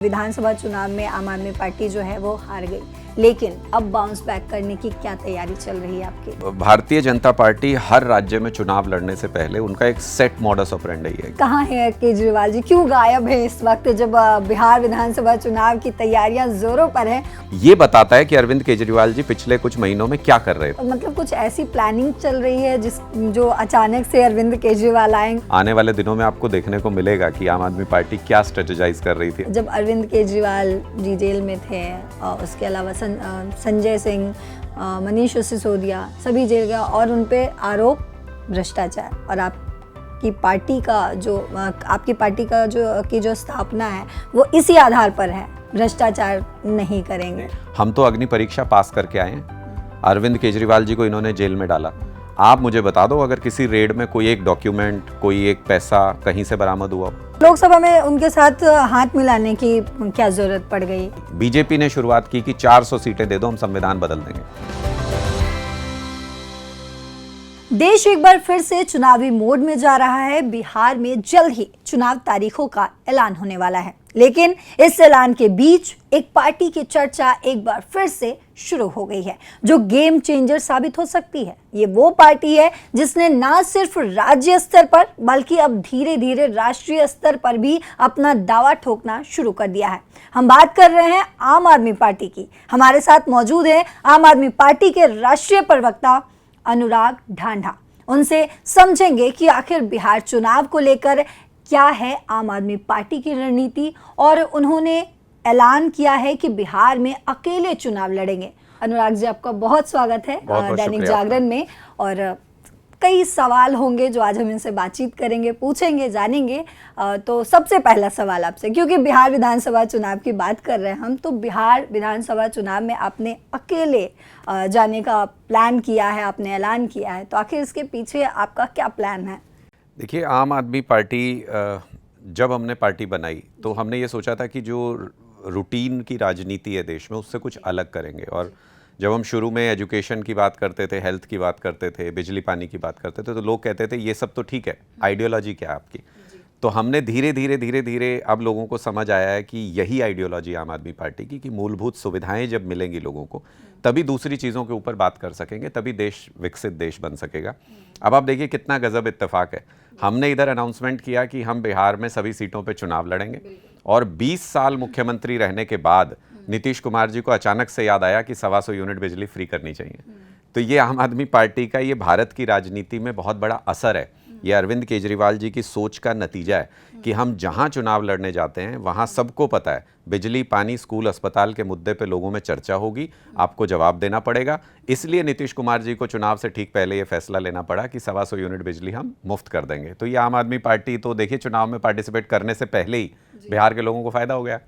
विधानसभा चुनाव में आम आदमी पार्टी जो है वो हार गई, लेकिन अब बाउंस बैक करने की क्या तैयारी चल रही है आपकी? भारतीय जनता पार्टी हर राज्य में चुनाव लड़ने से पहले उनका एक सेट मॉडस ऑपरेंडी है। कहाँ है केजरीवाल जी, क्यों गायब है इस वक्त जब बिहार विधानसभा चुनाव की तैयारियां जोरों पर है? ये बताता है कि अरविंद केजरीवाल जी पिछले कुछ महीनों में क्या कर रहे थे। मतलब कुछ ऐसी प्लानिंग चल रही है जो अचानक से अरविंद केजरीवाल आएंगे। आने वाले दिनों में आपको देखने को मिलेगा कि आम आदमी पार्टी क्या स्ट्रेटेजाइज कर रही थी। जब अरविंद केजरीवाल जी जेल में थे और उसके अलावा संजय सिंह, मनीष सिसोदिया सभी जेल गया और उन पे आरोप भ्रष्टाचार, और आपकी पार्टी का जो स्थापना है वो इसी आधार पर है, भ्रष्टाचार नहीं करेंगे। हम तो अग्नि परीक्षा पास करके आए हैं। अरविंद केजरीवाल जी को इन्होंने जेल में डाला। आप मुझे बता दो, अगर किसी रेड में कोई एक डॉक्यूमेंट, कोई एक पैसा कहीं से बरामद हुआ, लोकसभा में उनके साथ हाथ मिलाने की क्या जरूरत पड़ गई? बीजेपी ने शुरुआत की कि 400 सीटें दे दो, हम संविधान बदल देंगे। देश एक बार फिर से चुनावी मोड में जा रहा है। बिहार में जल्द ही चुनाव तारीखों का ऐलान होने वाला है, लेकिन इस ऐलान के बीच एक पार्टी की चर्चा एक बार फिर से शुरू हो गई है, जो गेम चेंजर साबित हो सकती है। ये वो पार्टी है जिसने न सिर्फ राज्य स्तर पर बल्कि अब धीरे धीरे राष्ट्रीय स्तर पर भी अपना दावा ठोकना शुरू कर दिया है। हम बात कर रहे हैं आम आदमी पार्टी की। हमारे साथ मौजूद है आम आदमी पार्टी के राष्ट्रीय प्रवक्ता अनुराग ढांढा। उनसे समझेंगे कि आखिर बिहार चुनाव को लेकर क्या है आम आदमी पार्टी की रणनीति, और उन्होंने ऐलान किया है कि बिहार में अकेले चुनाव लड़ेंगे। अनुराग जी, आपका बहुत स्वागत है दैनिक जागरण में। और कई सवाल होंगे जो आज हम इनसे बातचीत करेंगे, पूछेंगे, जानेंगे। तो सबसे पहला सवाल आपसे, क्योंकि बिहार विधानसभा चुनाव की बात कर रहे हैं हम, तो बिहार विधानसभा चुनाव में आपने अकेले जाने का प्लान किया है, आपने ऐलान किया है, तो आखिर इसके पीछे आपका क्या प्लान है? देखिए, आम आदमी पार्टी जब हमने पार्टी बनाई तो हमने ये सोचा था कि जो रूटीन की राजनीति है देश में उससे कुछ अलग करेंगे। और जब हम शुरू में एजुकेशन की बात करते थे, हेल्थ की बात करते थे, बिजली पानी की बात करते थे, तो लोग कहते थे ये सब तो ठीक है, आइडियोलॉजी क्या है आपकी? तो हमने धीरे धीरे अब लोगों को समझ आया है कि यही आइडियोलॉजी आम आदमी पार्टी की, कि मूलभूत सुविधाएं जब मिलेंगी लोगों को तभी दूसरी चीज़ों के ऊपर बात कर सकेंगे, तभी देश विकसित देश बन सकेगा। अब आप देखिए कितना गजब इत्तेफाक है। हमने इधर अनाउंसमेंट किया कि हम बिहार में सभी सीटों पे चुनाव लड़ेंगे, और 20 साल मुख्यमंत्री रहने के बाद नीतीश कुमार जी को अचानक से याद आया कि 125 यूनिट बिजली फ्री करनी चाहिए। तो ये आम आदमी पार्टी का, ये भारत की राजनीति में बहुत बड़ा असर है। ये अरविंद केजरीवाल जी की सोच का नतीजा है कि हम जहां चुनाव लड़ने जाते हैं वहां सबको पता है बिजली, पानी, स्कूल, अस्पताल के मुद्दे पे लोगों में चर्चा होगी, आपको जवाब देना पड़ेगा। इसलिए नीतीश कुमार जी को चुनाव से ठीक पहले ये फैसला लेना पड़ा कि 125 यूनिट बिजली हम मुफ्त कर देंगे। तो ये आम आदमी पार्टी, तो देखिए चुनाव में पार्टिसिपेट करने से पहले ही बिहार के लोगों को फायदा हो गया।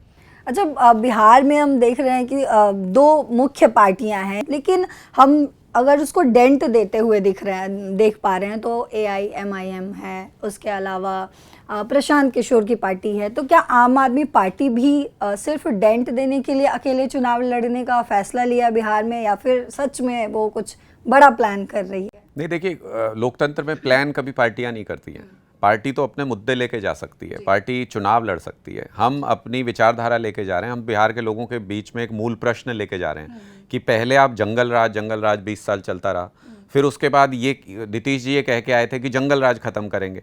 अच्छा, बिहार में हम देख रहे हैं कि दो मुख्य पार्टियां हैं, लेकिन हम अगर उसको डेंट देते हुए देख पा रहे हैं तो AIMIM है, उसके अलावा प्रशांत किशोर की पार्टी है। तो क्या आम आदमी पार्टी भी सिर्फ डेंट देने के लिए अकेले चुनाव लड़ने का फैसला लिया बिहार में, या फिर सच में वो कुछ बड़ा प्लान कर रही है? नहीं, देखिए, लोकतंत्र में प्लान कभी पार्टियां नहीं करती हैं। पार्टी तो अपने मुद्दे लेके जा सकती है, पार्टी चुनाव लड़ सकती है। हम अपनी विचारधारा लेके जा रहे हैं। हम बिहार के लोगों के बीच में एक मूल प्रश्न लेके जा रहे हैं कि पहले आप जंगल राज 20 साल चलता रहा, फिर उसके बाद ये नीतीश जी ये कह के आए थे कि जंगल राज खत्म करेंगे।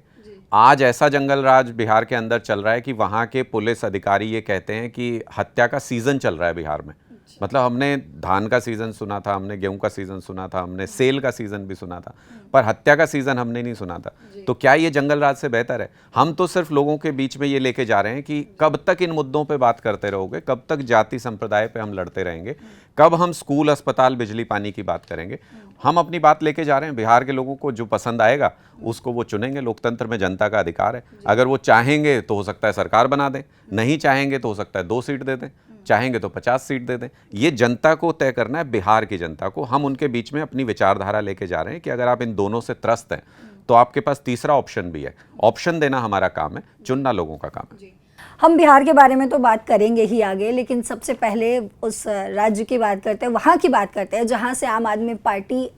आज ऐसा जंगल राज बिहार के अंदर चल रहा है कि वहाँ के पुलिस अधिकारी ये कहते हैं कि हत्या का सीजन चल रहा है बिहार में। मतलब हमने धान का सीजन सुना था, हमने गेहूं का सीजन सुना था, हमने सेल का सीजन भी सुना था, पर हत्या का सीजन हमने नहीं सुना था। तो क्या ये जंगल राज से बेहतर है? हम तो सिर्फ लोगों के बीच में ये लेके जा रहे हैं कि कब तक इन मुद्दों पे बात करते रहोगे, कब तक जाति संप्रदाय पे हम लड़ते रहेंगे, कब हम स्कूल, अस्पताल, बिजली, पानी की बात करेंगे? हम अपनी बात लेके जा रहे हैं। बिहार के लोगों को जो पसंद आएगा उसको वो चुनेंगे। लोकतंत्र में जनता का अधिकार है। अगर वो चाहेंगे तो हो सकता है सरकार बना दें, नहीं चाहेंगे तो हो सकता है 2 सीट दे दें, चाहेंगे तो 50 सीट दे दें। ये जनता को तय करना है, बिहार की जनता को। हम उनके बीच में अपनी विचारधारा लेके जा रहे हैं कि अगर आप इन दोनों से त्रस्त हैं तो आपके पास तीसरा ऑप्शन भी है। ऑप्शन देना हमारा काम है, चुनना लोगों का काम है। हम बिहार के बारे में तो बात करेंगे ही आगे, लेकिन सबसे पहले उस राज्य की बात करते हैं, वहाँ की बात करते हैं जहाँ से आम आदमी पार्टी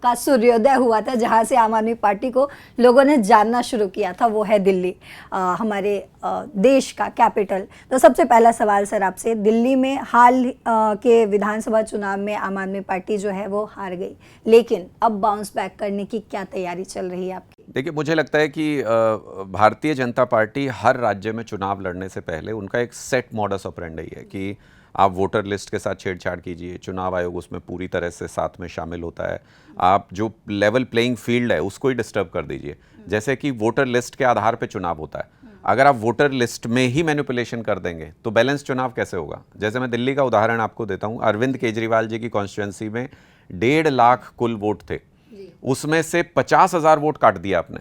का सूर्योदय हुआ था, जहां से आम आदमी पार्टी को लोगों ने जानना शुरू किया था, वो है दिल्ली, हमारे देश का कैपिटल। तो सबसे पहला सवाल सर आपसे, दिल्ली में हाल के विधानसभा चुनाव में आम आदमी पार्टी जो है वो हार गई, लेकिन अब बाउंस बैक करने की क्या तैयारी चल रही है आपकी? देखिए, मुझे लगता है कि भारतीय जनता पार्टी हर राज्य में चुनाव लड़ने से पहले उनका एक सेट मॉडस ऑपरेंडी है कि आप वोटर लिस्ट के साथ छेड़छाड़ कीजिए, चुनाव आयोग उसमें पूरी तरह से साथ में शामिल होता है, आप जो लेवल प्लेइंग फील्ड है उसको ही डिस्टर्ब कर दीजिए। जैसे कि वोटर लिस्ट के आधार पे चुनाव होता है, अगर आप वोटर लिस्ट में ही मैनिपुलेशन कर देंगे तो बैलेंस चुनाव कैसे होगा? जैसे मैं दिल्ली का उदाहरण आपको देता हूँ, अरविंद केजरीवाल जी की कॉन्स्टिट्यूंसी में 1.5 लाख कुल वोट थे, उसमें से 50,000 वोट काट दिया आपने,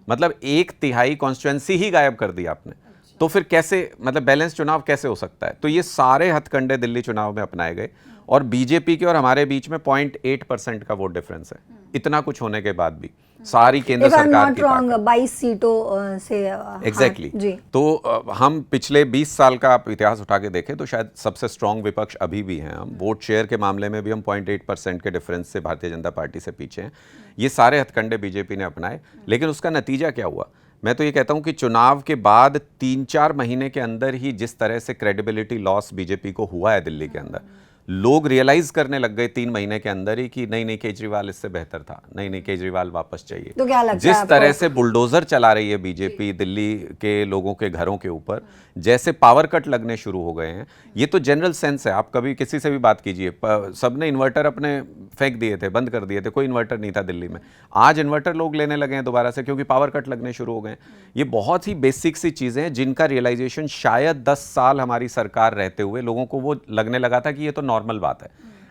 मतलब 1/3 कॉन्स्टिट्यूंसी ही गायब कर दिया आपने। तो फिर कैसे, मतलब बैलेंस चुनाव कैसे हो सकता है? तो ये सारे हथकंडे दिल्ली चुनाव में अपनाए गए और बीजेपी के और हमारे बीच में 0.8% का वोट डिफरेंस है। इतना कुछ होने के बाद भी सारी केंद्र सरकार की ताकत, 22 सीटों से एग्जैक्टली। तो हम पिछले 20 साल का आप इतिहास उठा के देखें तो शायद सबसे स्ट्रांग विपक्ष अभी भी हैं हम। वोट शेयर के मामले में भी हम 0.8% के डिफरेंस से भारतीय जनता पार्टी से पीछे हैं। ये सारे हथकंडे बीजेपी ने अपनाए, लेकिन उसका नतीजा क्या हुआ? मैं तो ये कहता हूं कि चुनाव के बाद 3-4 महीने के अंदर ही जिस तरह से क्रेडिबिलिटी लॉस बीजेपी को हुआ है दिल्ली के अंदर, लोग रियलाइज करने लग गए 3 महीने के अंदर ही कि नहीं केजरीवाल इससे बेहतर था, नहीं केजरीवाल वापस चाहिए। तो क्या लगता है जिस तरह से बुलडोजर चला रही है बीजेपी दिल्ली के लोगों के घरों के ऊपर, जैसे पावर कट लगने शुरू हो गए हैं, ये तो जनरल सेंस है। आप कभी किसी से भी बात कीजिए, सबने इन्वर्टर अपने फेंक दिए थे, बंद कर दिए थे, कोई इन्वर्टर नहीं था दिल्ली में। आज इन्वर्टर लोग लेने लगे हैं दोबारा से, क्योंकि पावर कट लगने शुरू हो गए। ये बहुत ही बेसिक सी चीजें हैं जिनका रियलाइजेशन शायद 10 साल हमारी सरकार रहते हुए लोगों को वो लगने लगा था कि ये तो नॉर्मल बात है।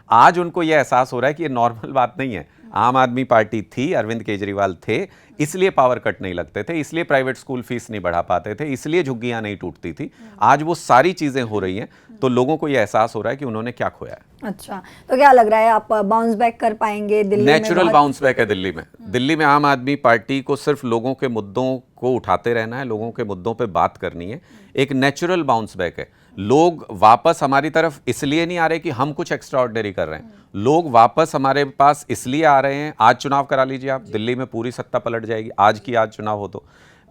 आज उनको यह एहसास हो रहा है कि ये नॉर्मल बात नहीं है। आम आदमी पार्टी थी, अरविंद केजरीवाल थे, इसलिए पावर कट नहीं लगते थे, इसलिए प्राइवेट स्कूल फीस नहीं बढ़ा पाते थे, इसलिए झुग्गियां नहीं टूटती थी। आज वो सारी चीजें हो रही हैं, तो लोगों को यह एहसास हो रहा है कि उन्होंने क्या खोया है। अच्छा, तो क्या लग रहा है, आप बाउंस बैक कर पाएंगे दिल्ली में? नेचुरल बाउंस बैक है दिल्ली में। दिल्ली में आम आदमी पार्टी को सिर्फ लोगों के मुद्दों को उठाते रहना है, लोगों के मुद्दों पे बात करनी है। एक नेचुरल बाउंस बैक है। लोग वापस हमारी तरफ इसलिए नहीं आ रहे कि हम कुछ एक्स्ट्राऑर्डिनरी कर रहे हैं, लोग वापस हमारे पास इसलिए आ रहे हैं। आज चुनाव करा लीजिए आप, दिल्ली में पूरी सत्ता पलट जाएगी, आज की आज चुनाव हो तो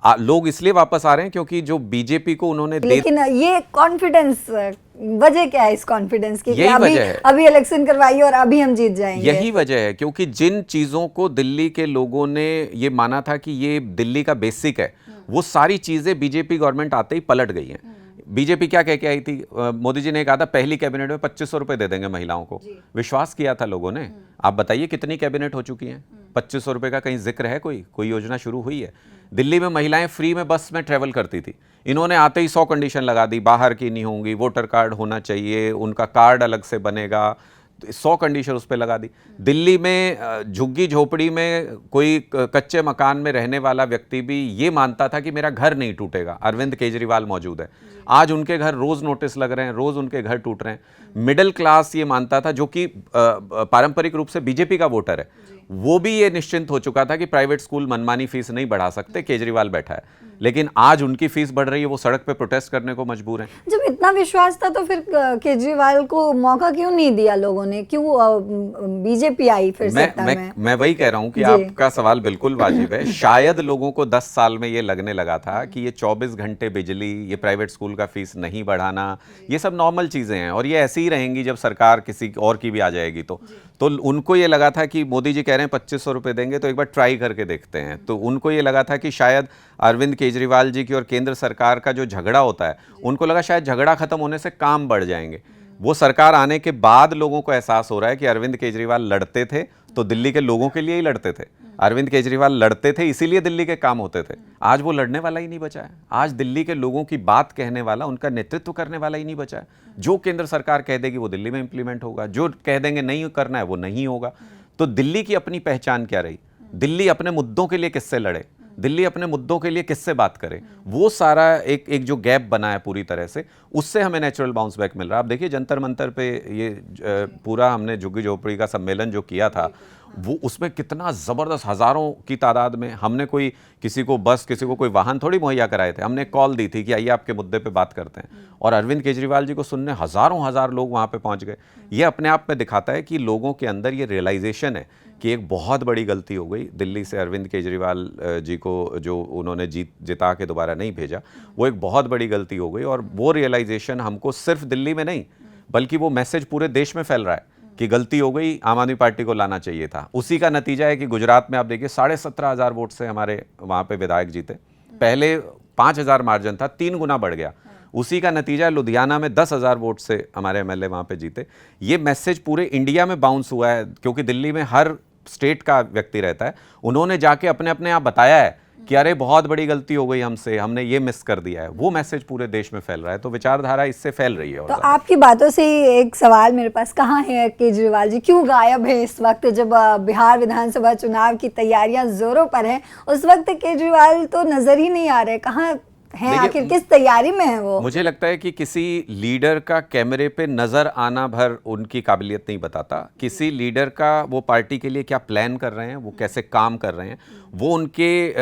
लोग इसलिए वापस आ रहे हैं क्योंकि जो बीजेपी को उन्होंने लेकिन ये कॉन्फिडेंस, वजह क्या है इस कॉन्फिडेंस की? यही वजह है, अभी इलेक्शन करवाइए और अभी हम जीत जाएंगे। यही वजह है, क्योंकि जिन चीजों को दिल्ली के लोगों ने ये माना था कि ये दिल्ली का बेसिक है, वो सारी चीजें बीजेपी गवर्नमेंट आते ही पलट गई हैं। बीजेपी क्या कह के आई थी? मोदी जी ने कहा था पहली कैबिनेट में 2500 रुपए दे देंगे महिलाओं को। विश्वास किया था लोगों ने। आप बताइए कितनी कैबिनेट हो चुकी हैं? 2500 रुपए का कहीं जिक्र है? कोई योजना शुरू हुई है? दिल्ली में महिलाएं फ्री में बस में ट्रेवल करती थी, इन्होंने आते ही 100 कंडीशन लगा दी, बाहर की नहीं होंगी, वोटर कार्ड होना चाहिए, उनका कार्ड अलग से बनेगा, 100 कंडीशन उस पर लगा दी। दिल्ली में झुग्गी झोपड़ी में कोई कच्चे मकान में रहने वाला व्यक्ति भी ये मानता था कि मेरा घर नहीं टूटेगा, अरविंद केजरीवाल मौजूद है। आज उनके घर रोज नोटिस लग रहे हैं, रोज उनके घर टूट रहे हैं। मिडिल क्लास ये मानता था, जो कि पारंपरिक रूप से बीजेपी का वोटर है, वो भी ये निश्चिंत हो चुका था कि प्राइवेट स्कूल मनमानी फीस नहीं बढ़ा सकते, केजरीवाल बैठा है। लेकिन आज उनकी फीस बढ़ रही है, वो सड़क पे प्रोटेस्ट करने को मजबूर हैं। जब इतना विश्वास था तो फिर केजरीवाल को मौका क्यों नहीं दिया लोगों ने? क्यों बीजेपी आई फिर सत्ता में? मैं वही कह रहा हूं कि आपका सवाल बिल्कुल वाजिब है। शायद लोगों को 10 साल में ये लगने लगा था कि ये 24 घंटे बिजली, ये प्राइवेट स्कूल का फीस नहीं बढ़ाना, ये सब नॉर्मल चीजें हैं और ये ऐसी ही रहेंगी जब सरकार किसी और की भी आ जाएगी। तो उनको ये लगा था कि मोदी जी कह रहे हैं 2500 रुपए देंगे, तो एक बार ट्राई करके देखते हैं। तो उनको ये लगा था कि शायद अरविंद केजरीवाल जी की और केंद्र सरकार का जो झगड़ा होता है, उनको लगा शायद झगड़ा खत्म होने से काम बढ़ जाएंगे। वो सरकार आने के बाद लोगों को एहसास हो रहा है कि अरविंद केजरीवाल लड़ते थे तो दिल्ली के लोगों के लिए ही लड़ते थे, अरविंद केजरीवाल लड़ते थे इसीलिए दिल्ली के काम होते थे। आज वो लड़ने वाला ही नहीं बचा है। आज दिल्ली के लोगों की बात कहने वाला, उनका नेतृत्व करने वाला ही नहीं बचा है। जो केंद्र सरकार कह देगी वो दिल्ली में इंप्लीमेंट होगा, जो कह देंगे नहीं करना है वो नहीं होगा। तो दिल्ली की अपनी पहचान क्या रही? दिल्ली अपने मुद्दों के लिए किससे लड़े, दिल्ली अपने मुद्दों के लिए किससे बात करे, वो सारा एक जो गैप बना है पूरी तरह से, उससे हमें नेचुरल बाउंस बैक मिल रहा है। आप देखिए जंतर मंतर पे ये पूरा हमने झुग्गी झोपड़ी का सम्मेलन जो किया था, वो उसमें कितना ज़बरदस्त हज़ारों की तादाद में हमने कोई किसी को बस किसी को कोई वाहन थोड़ी मुहैया कराए थे, हमने कॉल दी थी कि आइए आपके मुद्दे पे बात करते हैं, और अरविंद केजरीवाल जी को सुनने हज़ारों हज़ार लोग वहाँ पे पहुँच गए। ये अपने आप में दिखाता है कि लोगों के अंदर ये रियलाइजेशन है कि एक बहुत बड़ी गलती हो गई, दिल्ली से अरविंद केजरीवाल जी को जो उन्होंने जिता के दोबारा नहीं भेजा, वो एक बहुत बड़ी गलती हो गई। और वो रियलाइजेशन हमको सिर्फ दिल्ली में नहीं बल्कि वो मैसेज पूरे देश में फैल रहा है कि गलती हो गई, आम आदमी पार्टी को लाना चाहिए था। उसी का नतीजा है कि गुजरात में आप देखिए 17,500 वोट से हमारे वहाँ पे विधायक जीते। पहले 5,000 मार्जिन था, 3 गुना बढ़ गया। उसी का नतीजा लुधियाना में 10,000 वोट से हमारे एमएलए वहाँ पे जीते। ये मैसेज पूरे इंडिया में बाउंस हुआ है, क्योंकि दिल्ली में हर स्टेट का व्यक्ति रहता है। उन्होंने जाके अपने अपने आप बताया है कि अरे बहुत बड़ी गलती हो गई हमसे, हमने ये मिस कर दिया है। वो मैसेज पूरे देश में फैल रहा है, तो विचारधारा इससे फैल रही है। तो आपकी बातों से ही एक सवाल मेरे पास, कहाँ है केजरीवाल जी, क्यों गायब है इस वक्त जब बिहार विधानसभा चुनाव की तैयारियां जोरों पर हैं? उस वक्त केजरीवाल तो नजर ही नहीं आ रहे, कहाँ हैं आखिर, किस तैयारी में है वो? मुझे लगता है कि किसी लीडर का कैमरे पे नजर आना भर उनकी काबिलियत नहीं बताता। किसी लीडर का वो पार्टी के लिए क्या प्लान कर रहे हैं, वो कैसे काम कर रहे हैं, वो उनके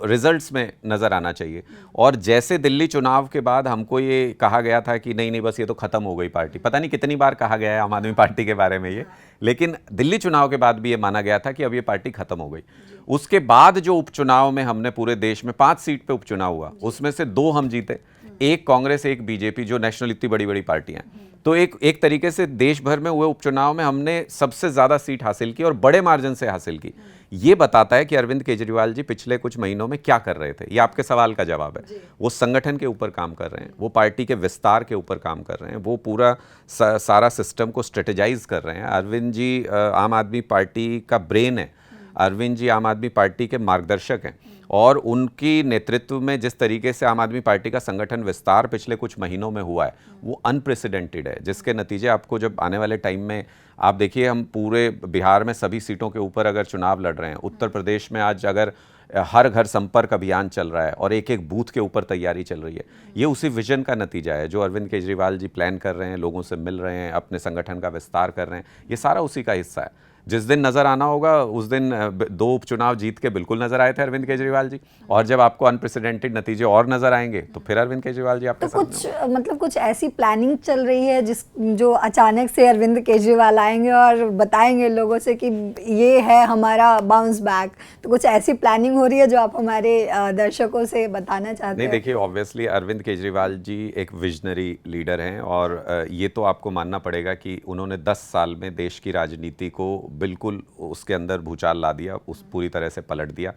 रिजल्ट्स में नजर आना चाहिए। और जैसे दिल्ली चुनाव के बाद हमको ये कहा गया था कि नहीं नहीं बस ये तो खत्म हो गई पार्टी, पता नहीं कितनी बार कहा गया है आम आदमी पार्टी के बारे में ये, लेकिन दिल्ली चुनाव के बाद भी ये माना गया था कि अब ये पार्टी खत्म हो गई। उसके बाद जो उपचुनाव में हमने पूरे देश में 5 सीट पे उपचुनाव हुआ, उसमें से 2 हम जीते, एक कांग्रेस एक बीजेपी, जो नेशनल इतनी बड़ी बड़ी पार्टियां। तो एक तरीके से देश भर में हुए उपचुनाव में हमने सबसे ज्यादा सीट हासिल की और बड़े मार्जिन से हासिल की। ये बताता है कि अरविंद केजरीवाल जी पिछले कुछ महीनों में क्या कर रहे थे। ये आपके सवाल का जवाब है। वो संगठन के ऊपर काम कर रहे हैं, वो पार्टी के विस्तार के ऊपर काम कर रहे हैं, वो पूरा सारा सिस्टम को स्ट्रेटेजाइज कर रहे हैं। अरविंद जी आम आदमी पार्टी का ब्रेन है, अरविंद जी आम आदमी पार्टी के मार्गदर्शक हैं, और उनकी नेतृत्व में जिस तरीके से आम आदमी पार्टी का संगठन विस्तार पिछले कुछ महीनों में हुआ है वो अनप्रेसिडेंटेड है, जिसके नतीजे आपको जब आने वाले टाइम में आप देखिए, हम पूरे बिहार में सभी सीटों के ऊपर अगर चुनाव लड़ रहे हैं, उत्तर प्रदेश में आज अगर हर घर संपर्क अभियान चल रहा है और एक एक बूथ के ऊपर तैयारी चल रही है, ये उसी विजन का नतीजा है जो अरविंद केजरीवाल जी प्लान कर रहे हैं, लोगों से मिल रहे हैं, अपने संगठन का विस्तार कर रहे हैं। ये सारा उसी का हिस्सा है। जिस दिन नजर आना होगा उस दिन 2 उपचुनाव जीत के बिल्कुल नजर आए थे अरविंद केजरीवाल जी, और जब आपको अनप्रेसिडेंटेड नतीजे और नजर आएंगे तो फिर अरविंद केजरीवाल जी आपके सामने। कुछ मतलब कुछ ऐसी प्लानिंग चल रही है जो अचानक से अरविंद केजरीवाल आएंगे और बताएंगे लोगों से कि ये है हमारा बाउंस बैक, तो कुछ ऐसी प्लानिंग हो रही है जो आप हमारे दर्शकों से बताना चाहते हैं? नहीं, देखिए ऑब्वियसली अरविंद केजरीवाल जी एक विजनरी लीडर हैं, और ये तो आपको मानना पड़ेगा कि उन्होंने 10 साल में देश की राजनीति को बिल्कुल उसके अंदर भूचाल ला दिया, उस पूरी तरह से पलट दिया।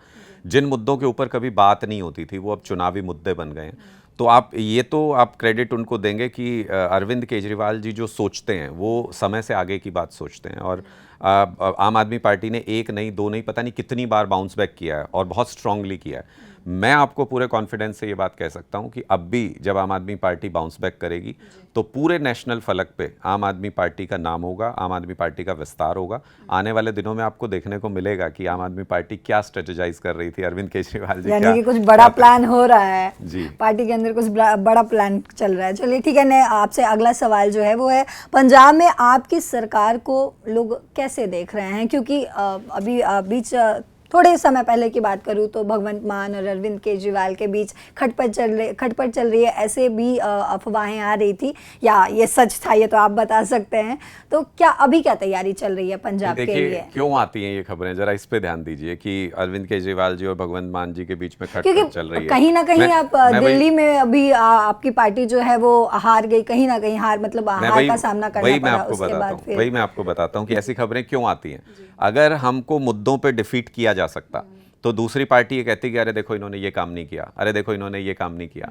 जिन मुद्दों के ऊपर कभी बात नहीं होती थी वो अब चुनावी मुद्दे बन गए हैं। तो आप क्रेडिट उनको देंगे कि अरविंद केजरीवाल जी जो सोचते हैं वो समय से आगे की बात सोचते हैं। और आम आदमी पार्टी ने 1 नहीं 2 नहीं पता नहीं कितनी बार बाउंस बैक किया है और बहुत स्ट्रांगली किया है। मैं आपको पूरे कॉन्फिडेंस से ये बात कह सकता हूं कि अब भी जब आम आदमी पार्टी बाउंस बैक करेगी तो पूरे नेशनल फलक पे आम आदमी पार्टी का नाम होगा, आम आदमी पार्टी का विस्तार होगा। आने वाले दिनों में आपको देखने को मिलेगा कि आम आदमी पार्टी क्या स्ट्रेटेजाइज कर रही थी, अरविंद केजरीवाल जी यानी कि कुछ बड़ा प्लान हो रहा है जी, पार्टी के अंदर कुछ बड़ा प्लान चल रहा है। चलिए ठीक है, आपसे अगला सवाल जो है वो है, पंजाब में आपकी सरकार को लोग कैसे देख रहे हैं? क्योंकि अभी बीच थोड़े समय पहले की बात करूं तो भगवंत मान और अरविंद केजरीवाल के बीच खटपट चल रही है, ऐसे भी अफवाहें आ रही थी, या ये सच था ये तो आप बता सकते हैं। तो अभी क्या तैयारी चल रही है पंजाब के लिए? क्यों आती हैं ये खबरें, जरा इस पे ध्यान दीजिए कि अरविंद केजरीवाल जी और भगवंत मान जी के बीच में खटपट चल रही है। कहीं ना कहीं आप दिल्ली में अभी आपकी पार्टी जो है वो हार गई, कहीं ना कहीं हार का सामना करना पड़ा उसके बाद। वही मैं आपको बताता हूँ कि ऐसी खबरें क्यों आती हैं। अगर हमको मुद्दों पे डिफीट किया जा सकता तो दूसरी पार्टी ये कहती कि अरे देखो इन्होंने ये काम नहीं किया, अरे देखो इन्होंने ये काम नहीं किया।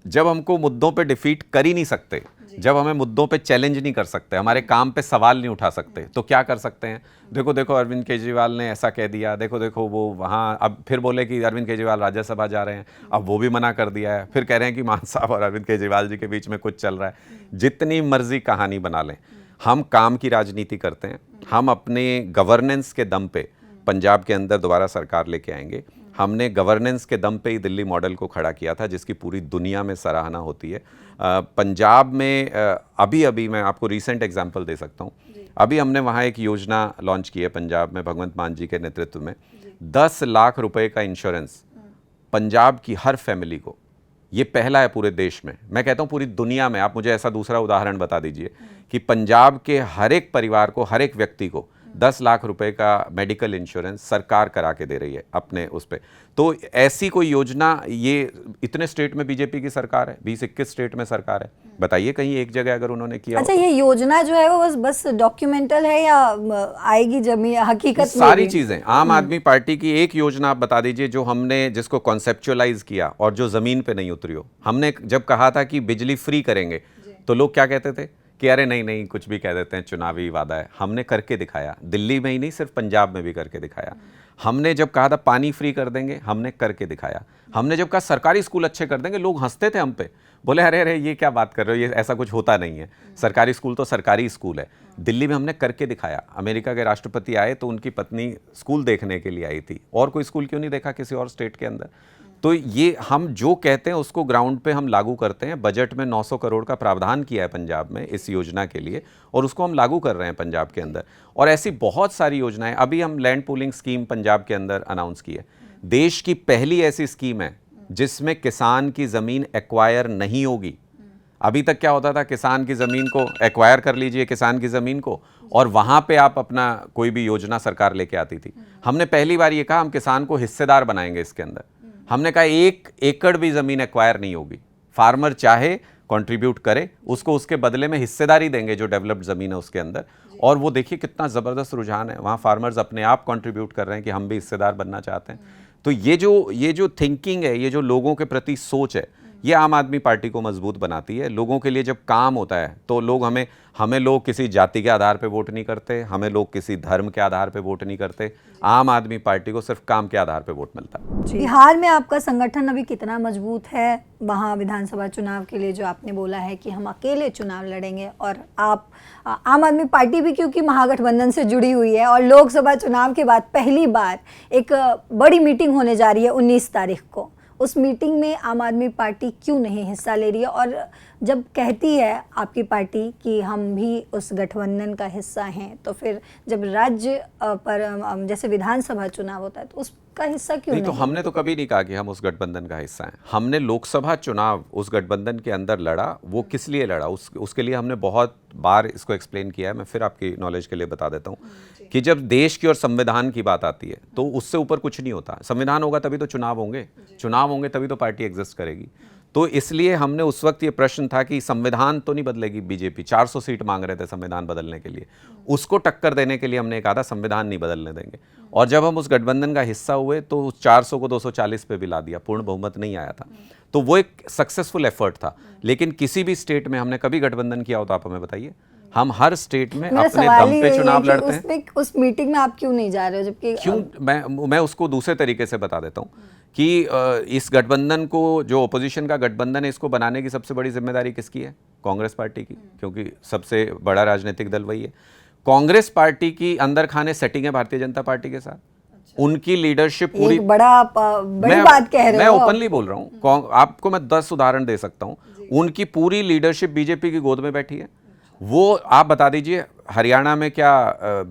जब हमको मुद्दों पे डिफीट कर ही नहीं सकते, जब हमें मुद्दों पे चैलेंज नहीं कर सकते, हमारे काम पे सवाल नहीं उठा सकते, तो क्या कर सकते हैं? देखो अरविंद केजरीवाल ने ऐसा कह दिया, देखो वो वहाँ, अब फिर बोले कि अरविंद केजरीवाल राज्यसभा जा रहे हैं, अब वो भी मना कर दिया है, फिर कह रहे हैं कि मान साहब और अरविंद केजरीवाल जी के बीच में कुछ चल रहा है। जितनी मर्जी कहानी बना लें, हम काम की राजनीति करते हैं। हम अपने गवर्नेंस के दम पे पंजाब के अंदर दोबारा सरकार लेके आएंगे। हमने गवर्नेंस के दम पे ही दिल्ली मॉडल को खड़ा किया था, जिसकी पूरी दुनिया में सराहना होती है। पंजाब में अभी मैं आपको रीसेंट एग्जांपल दे सकता हूँ। अभी हमने वहाँ एक योजना लॉन्च की है पंजाब में, भगवंत मान जी के नेतृत्व में, 10 लाख रुपए का इंश्योरेंस पंजाब की हर फैमिली को। ये पहला है पूरे देश में, मैं कहता हूँ पूरी दुनिया में। आप मुझे ऐसा दूसरा उदाहरण बता दीजिए कि पंजाब के हर एक परिवार को, हर एक व्यक्ति को 10 लाख रुपए का मेडिकल इंश्योरेंस सरकार करा के दे रही है अपने उस पे। तो ऐसी कोई योजना, ये इतने स्टेट में बीजेपी की सरकार है, 20-21 स्टेट में सरकार है, बताइए कहीं एक जगह अगर उन्होंने किया। अच्छा, ये योजना जो है वो बस डॉक्यूमेंटल है या आएगी जमीन हकीकत में? सारी चीजें। आम आदमी पार्टी की एक योजना आप बता दीजिए जो हमने, जिसको कॉन्सेप्चुअलाइज किया और जो जमीन पे नहीं उतरी हो। हमने जब कहा था कि बिजली फ्री करेंगे तो लोग क्या कहते थे कि अरे नहीं नहीं कुछ भी कह देते हैं, चुनावी वादा है। हमने करके दिखाया, दिल्ली में ही नहीं सिर्फ पंजाब में भी करके दिखाया। हमने जब कहा था पानी फ्री कर देंगे, हमने करके दिखाया। हमने जब कहा सरकारी स्कूल अच्छे कर देंगे, लोग हंसते थे हम पे, बोले अरे अरे ये क्या बात कर रहे हो, ये ऐसा कुछ होता नहीं है, सरकारी स्कूल तो सरकारी स्कूल है। दिल्ली में हमने करके दिखाया। अमेरिका के राष्ट्रपति आए तो उनकी पत्नी स्कूल देखने के लिए आई थी, और कोई स्कूल क्यों नहीं देखा किसी और स्टेट के अंदर। तो ये हम जो कहते हैं उसको ग्राउंड पे हम लागू करते हैं। बजट में 900 करोड़ का प्रावधान किया है पंजाब में इस योजना के लिए, और उसको हम लागू कर रहे हैं पंजाब के अंदर। और ऐसी बहुत सारी योजनाएं, अभी हम लैंड पूलिंग स्कीम पंजाब के अंदर अनाउंस की है। देश की पहली ऐसी स्कीम है जिसमें किसान की ज़मीन एक्वायर नहीं होगी। अभी तक क्या होता था, किसान की ज़मीन को एक्वायर कर लीजिए, किसान की ज़मीन को, और वहाँ पे आप अपना कोई भी योजना सरकार लेके आती थी। हमने पहली बार ये कहा हम किसान को हिस्सेदार बनाएंगे इसके अंदर। हमने कहा 1 एकड़ भी ज़मीन एक्वायर नहीं होगी, फार्मर चाहे कंट्रीब्यूट करे, उसको उसके बदले में हिस्सेदारी देंगे जो डेवलप्ड ज़मीन है उसके अंदर। और वो देखिए कितना ज़बरदस्त रुझान है, वहाँ फार्मर्स अपने आप कंट्रीब्यूट कर रहे हैं कि हम भी हिस्सेदार बनना चाहते हैं। तो ये जो थिंकिंग है, ये जो लोगों के प्रति सोच है, ये आम आदमी पार्टी को मजबूत बनाती है। लोगों के लिए जब काम होता है तो लोग हमें लोग किसी जाति के आधार पे वोट नहीं करते, हमें लोग किसी धर्म के आधार पे वोट नहीं करते। आम आदमी पार्टी को सिर्फ काम के आधार पे वोट मिलता है। बिहार में आपका संगठन अभी कितना मजबूत है? वहाँ विधानसभा चुनाव के लिए जो आपने बोला है कि हम अकेले चुनाव लड़ेंगे, और आप आम आदमी पार्टी भी क्योंकि महागठबंधन से जुड़ी हुई है, और लोकसभा चुनाव के बाद पहली बार एक बड़ी मीटिंग होने जा रही है 19 तारीख को, उस मीटिंग में आम आदमी पार्टी क्यों नहीं हिस्सा ले रही है? और जब कहती है आपकी पार्टी कि हम भी उस गठबंधन का हिस्सा हैं, तो फिर जब राज्य पर जैसे विधानसभा चुनाव होता है तो उसका हिस्सा क्यों नहीं? तो हमने तो कभी नहीं कहा कि हम उस गठबंधन का हिस्सा हैं। हमने लोकसभा चुनाव उस गठबंधन के अंदर लड़ा। वो किस लिए लड़ा, उसके लिए हमने बहुत बार इसको एक्सप्लेन किया है। मैं फिर आपकी नॉलेज के लिए बता देता हूँ कि जब देश की और संविधान की बात आती है तो उससे ऊपर कुछ नहीं होता। संविधान होगा तभी तो चुनाव होंगे, चुनाव होंगे तभी तो पार्टी एग्जिस्ट करेगी। तो इसलिए हमने उस वक्त ये प्रश्न था कि संविधान तो नहीं बदलेगी बीजेपी, 400 सीट मांग रहे थे संविधान बदलने के लिए, उसको टक्कर देने के लिए हमने कहा था संविधान नहीं बदलने देंगे। और जब हम उस गठबंधन का हिस्सा हुए तो उस 400 को 240 पे भी ला दिया, पूर्ण बहुमत नहीं आया था। तो वो एक सक्सेसफुल एफर्ट था। लेकिन किसी भी स्टेट में हमने कभी गठबंधन किया हो तो आप हमें बताइए। हम हर स्टेट में अपने दम पे चुनाव लड़ते हैं। उस मीटिंग में आप क्यों नहीं जा रहे हो? जबकि क्यों, मैं उसको दूसरे तरीके से बता देता हूँ कि इस गठबंधन को, जो ओपोजिशन का गठबंधन है, इसको बनाने की सबसे बड़ी जिम्मेदारी किसकी है? कांग्रेस पार्टी की, क्योंकि सबसे बड़ा राजनीतिक दल वही है। कांग्रेस पार्टी की अंदर खाने सेटिंग है भारतीय जनता पार्टी के साथ। उनकी लीडरशिप पूरी, बड़ी बात कह रहे मैं हो। ओपनली बोल रहा हूँ, आपको मैं 10 उदाहरण दे सकता हूँ। उनकी पूरी लीडरशिप बीजेपी की गोद में बैठी है। वो आप बता दीजिए, हरियाणा में क्या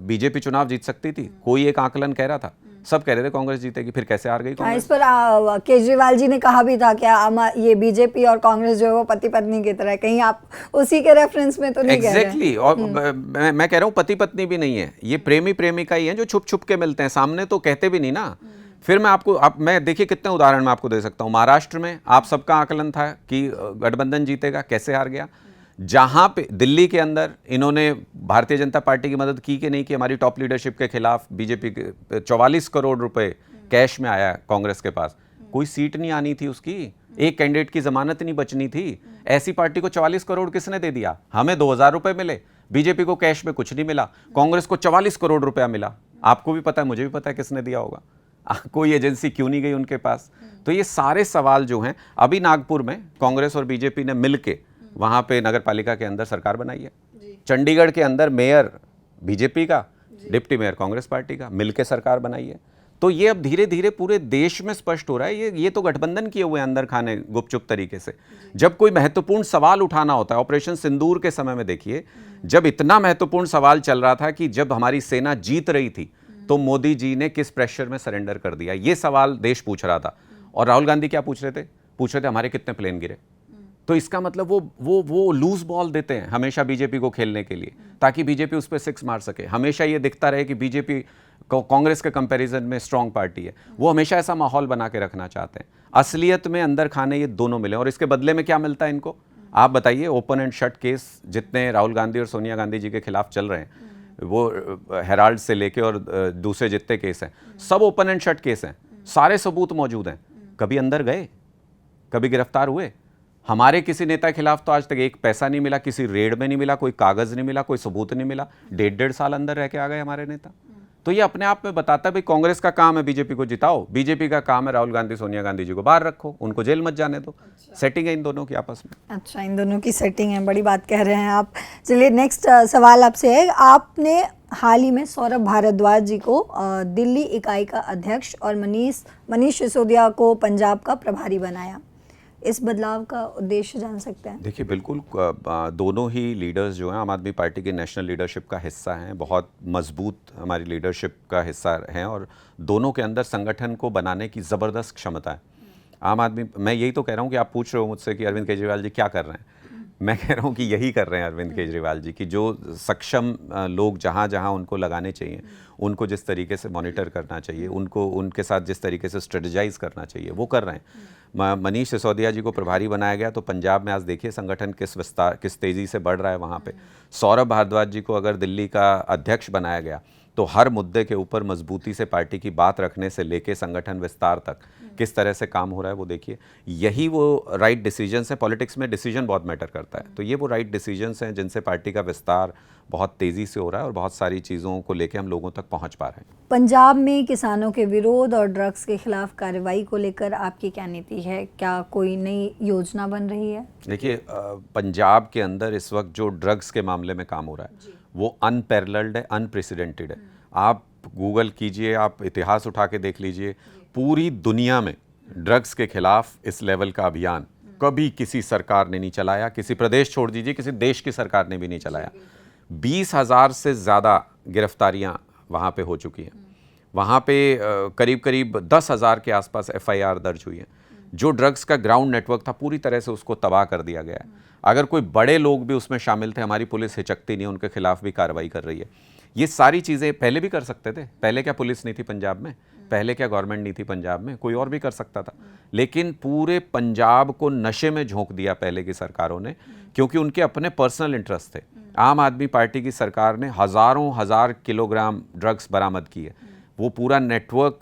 बीजेपी चुनाव जीत सकती थी? कोई एक आकलन कह रहा था, सब कह रहे थे कांग्रेस जीतेगी, फिर कैसे हार गई कांग्रेस? इस पर केजरीवाल जी ने कहा भी था क्या ये बीजेपी और कांग्रेस जो है वो पति पत्नी की तरह है। कहीं आप उसी के रेफरेंस में तो नहीं कह रहे? एग्जैक्टली। और मैं कह रहा हूँ पति पत्नी भी नहीं है, ये प्रेमी प्रेमिका ही है जो छुप छुप के मिलते हैं, सामने तो कहते भी नहीं ना। फिर मैं देखिए कितने उदाहरण मैं आपको दे सकता हूँ। महाराष्ट्र में आप सबका आकलन था कि गठबंधन जीतेगा, कैसे हार गया? जहां पे दिल्ली के अंदर इन्होंने भारतीय जनता पार्टी की मदद की कि नहीं, कि हमारी टॉप लीडरशिप के खिलाफ बीजेपी के 44 करोड़ रुपए कैश में आया कांग्रेस के पास। कोई सीट नहीं आनी थी उसकी, एक कैंडिडेट की जमानत नहीं बचनी थी। ऐसी पार्टी को 44 करोड़ किसने दे दिया? हमें 2000 रुपए मिले, बीजेपी को कैश में कुछ नहीं मिला, कांग्रेस को 44 करोड़ रुपया मिला। आपको भी पता है, मुझे भी पता है किसने दिया होगा। कोई एजेंसी क्यों नहीं गई उनके पास? तो ये सारे सवाल जो हैं, अभी नागपुर में कांग्रेस और बीजेपी ने मिलके वहाँ पे नगर पालिका के अंदर सरकार बनाई है। चंडीगढ़ के अंदर मेयर बीजेपी का, डिप्टी मेयर कांग्रेस पार्टी का, मिलके सरकार बनाई है। तो ये अब धीरे धीरे पूरे देश में स्पष्ट हो रहा है, ये तो गठबंधन किए हुए अंदर खाने गुपचुप तरीके से। जब कोई महत्वपूर्ण सवाल उठाना होता है, ऑपरेशन सिंदूर के समय में देखिए, जब इतना महत्वपूर्ण सवाल चल रहा था कि जब हमारी सेना जीत रही थी तो मोदी जी ने किस प्रेशर में सरेंडर कर दिया, ये सवाल देश पूछ रहा था। और राहुल गांधी क्या पूछ रहे थे हमारे कितने प्लेन गिरे। तो इसका मतलब वो लूज बॉल देते हैं हमेशा बीजेपी को खेलने के लिए, ताकि बीजेपी उस पर सिक्स मार सके। हमेशा ये दिखता रहे कि बीजेपी कांग्रेस के कंपैरिजन में स्ट्रांग पार्टी है, वो हमेशा ऐसा माहौल बना के रखना चाहते हैं। असलियत में अंदर खाने ये दोनों मिले, और इसके बदले में क्या मिलता है इनको, आप बताइए। ओपन एंड शट केस जितने राहुल गांधी और सोनिया गांधी जी के खिलाफ चल रहे हैं, वो हेराल्ड से लेके और दूसरे जितने केस हैं, सब ओपन एंड शट केस हैं, सारे सबूत मौजूद हैं। कभी अंदर गए, कभी गिरफ्तार हुए? हमारे किसी नेता के खिलाफ तो आज तक एक पैसा नहीं मिला, किसी रेड में नहीं मिला, कोई कागज नहीं मिला, कोई सबूत नहीं मिला। 1.5 साल अंदर रह के आ गए हमारे नेता। तो ये अपने आप में बताता है भाई कांग्रेस का काम है बीजेपी को जिताओ, बीजेपी का काम है राहुल गांधी सोनिया गांधी जी को बाहर रखो, उनको जेल मत जाने दो। सेटिंग है इन दोनों की आपस में। अच्छा, इन दोनों की सेटिंग है, बड़ी बात कह रहे हैं आप। चलिए नेक्स्ट सवाल आपसे है। आपने हाल ही में सौरभ भारद्वाज जी को दिल्ली इकाई का अध्यक्ष और मनीष सिसोदिया को पंजाब का प्रभारी बनाया। इस बदलाव का उद्देश्य जान सकते हैं? देखिए, बिल्कुल दोनों ही लीडर्स जो हैं आम आदमी पार्टी के नेशनल लीडरशिप का हिस्सा हैं, बहुत मजबूत हमारी लीडरशिप का हिस्सा हैं, और दोनों के अंदर संगठन को बनाने की ज़बरदस्त क्षमता है। आम आदमी, मैं यही तो कह रहा हूँ कि आप पूछ रहे हो मुझसे कि अरविंद केजरीवाल जी क्या कर रहे हैं, मैं कह रहा हूँ कि यही कर रहे हैं अरविंद केजरीवाल जी, कि जो सक्षम लोग जहाँ जहाँ उनको लगाने चाहिए, उनको जिस तरीके से मॉनिटर करना चाहिए, उनको उनके साथ जिस तरीके से स्ट्रेटजाइज करना चाहिए, वो कर रहे हैं। मनीष सिसोदिया जी को प्रभारी बनाया गया, तो पंजाब में आज देखिए संगठन किस तेज़ी से बढ़ रहा है वहाँ पे। सौरभ भारद्वाज जी को अगर दिल्ली का अध्यक्ष बनाया गया, तो हर मुद्दे के ऊपर मजबूती से पार्टी की बात रखने से लेके संगठन विस्तार तक किस तरह से काम हो रहा है वो देखिए। यही वो राइट डिसीजंस हैं। पॉलिटिक्स में डिसीजन बहुत मैटर करता है, तो ये वो राइट डिसीजंस हैं जिनसे पार्टी का विस्तार बहुत तेज़ी से हो रहा है और बहुत सारी चीज़ों को लेके हम लोगों तक पहुंच पा रहे हैं। पंजाब में किसानों के विरोध और ड्रग्स के खिलाफ कार्रवाई को लेकर आपकी क्या नीति है? क्या कोई नई योजना बन रही है? देखिए, पंजाब के अंदर इस वक्त जो ड्रग्स के मामले में काम हो रहा है वो अनपैरेलल्ड है, अनप्रेसिडेंटेड है। आप गूगल कीजिए, आप इतिहास उठा के देख लीजिए, पूरी दुनिया में ड्रग्स के खिलाफ इस लेवल का अभियान कभी किसी सरकार ने नहीं चलाया, किसी प्रदेश छोड़ दीजिए, किसी देश की सरकार ने भी नहीं चलाया। 20,000 से ज़्यादा गिरफ्तारियां वहाँ पे हो चुकी हैं। वहाँ पे करीब करीब 10,000 के आसपास FIR दर्ज हुई है। जो ड्रग्स का ग्राउंड नेटवर्क था पूरी तरह से उसको तबाह कर दिया गया है। अगर कोई बड़े लोग भी उसमें शामिल थे, हमारी पुलिस हिचकती नहीं, उनके खिलाफ भी कार्रवाई कर रही है। ये सारी चीज़ें पहले भी कर सकते थे। पहले क्या पुलिस नहीं थी पंजाब में? पहले क्या गवर्नमेंट नहीं थी पंजाब में? कोई और भी कर सकता था। लेकिन पूरे पंजाब को नशे में झोंक दिया पहले की सरकारों ने, क्योंकि उनके अपने पर्सनल इंटरेस्ट थे। आम आदमी पार्टी की सरकार ने हज़ारों हज़ार किलोग्राम ड्रग्स बरामद की है। वो पूरा नेटवर्क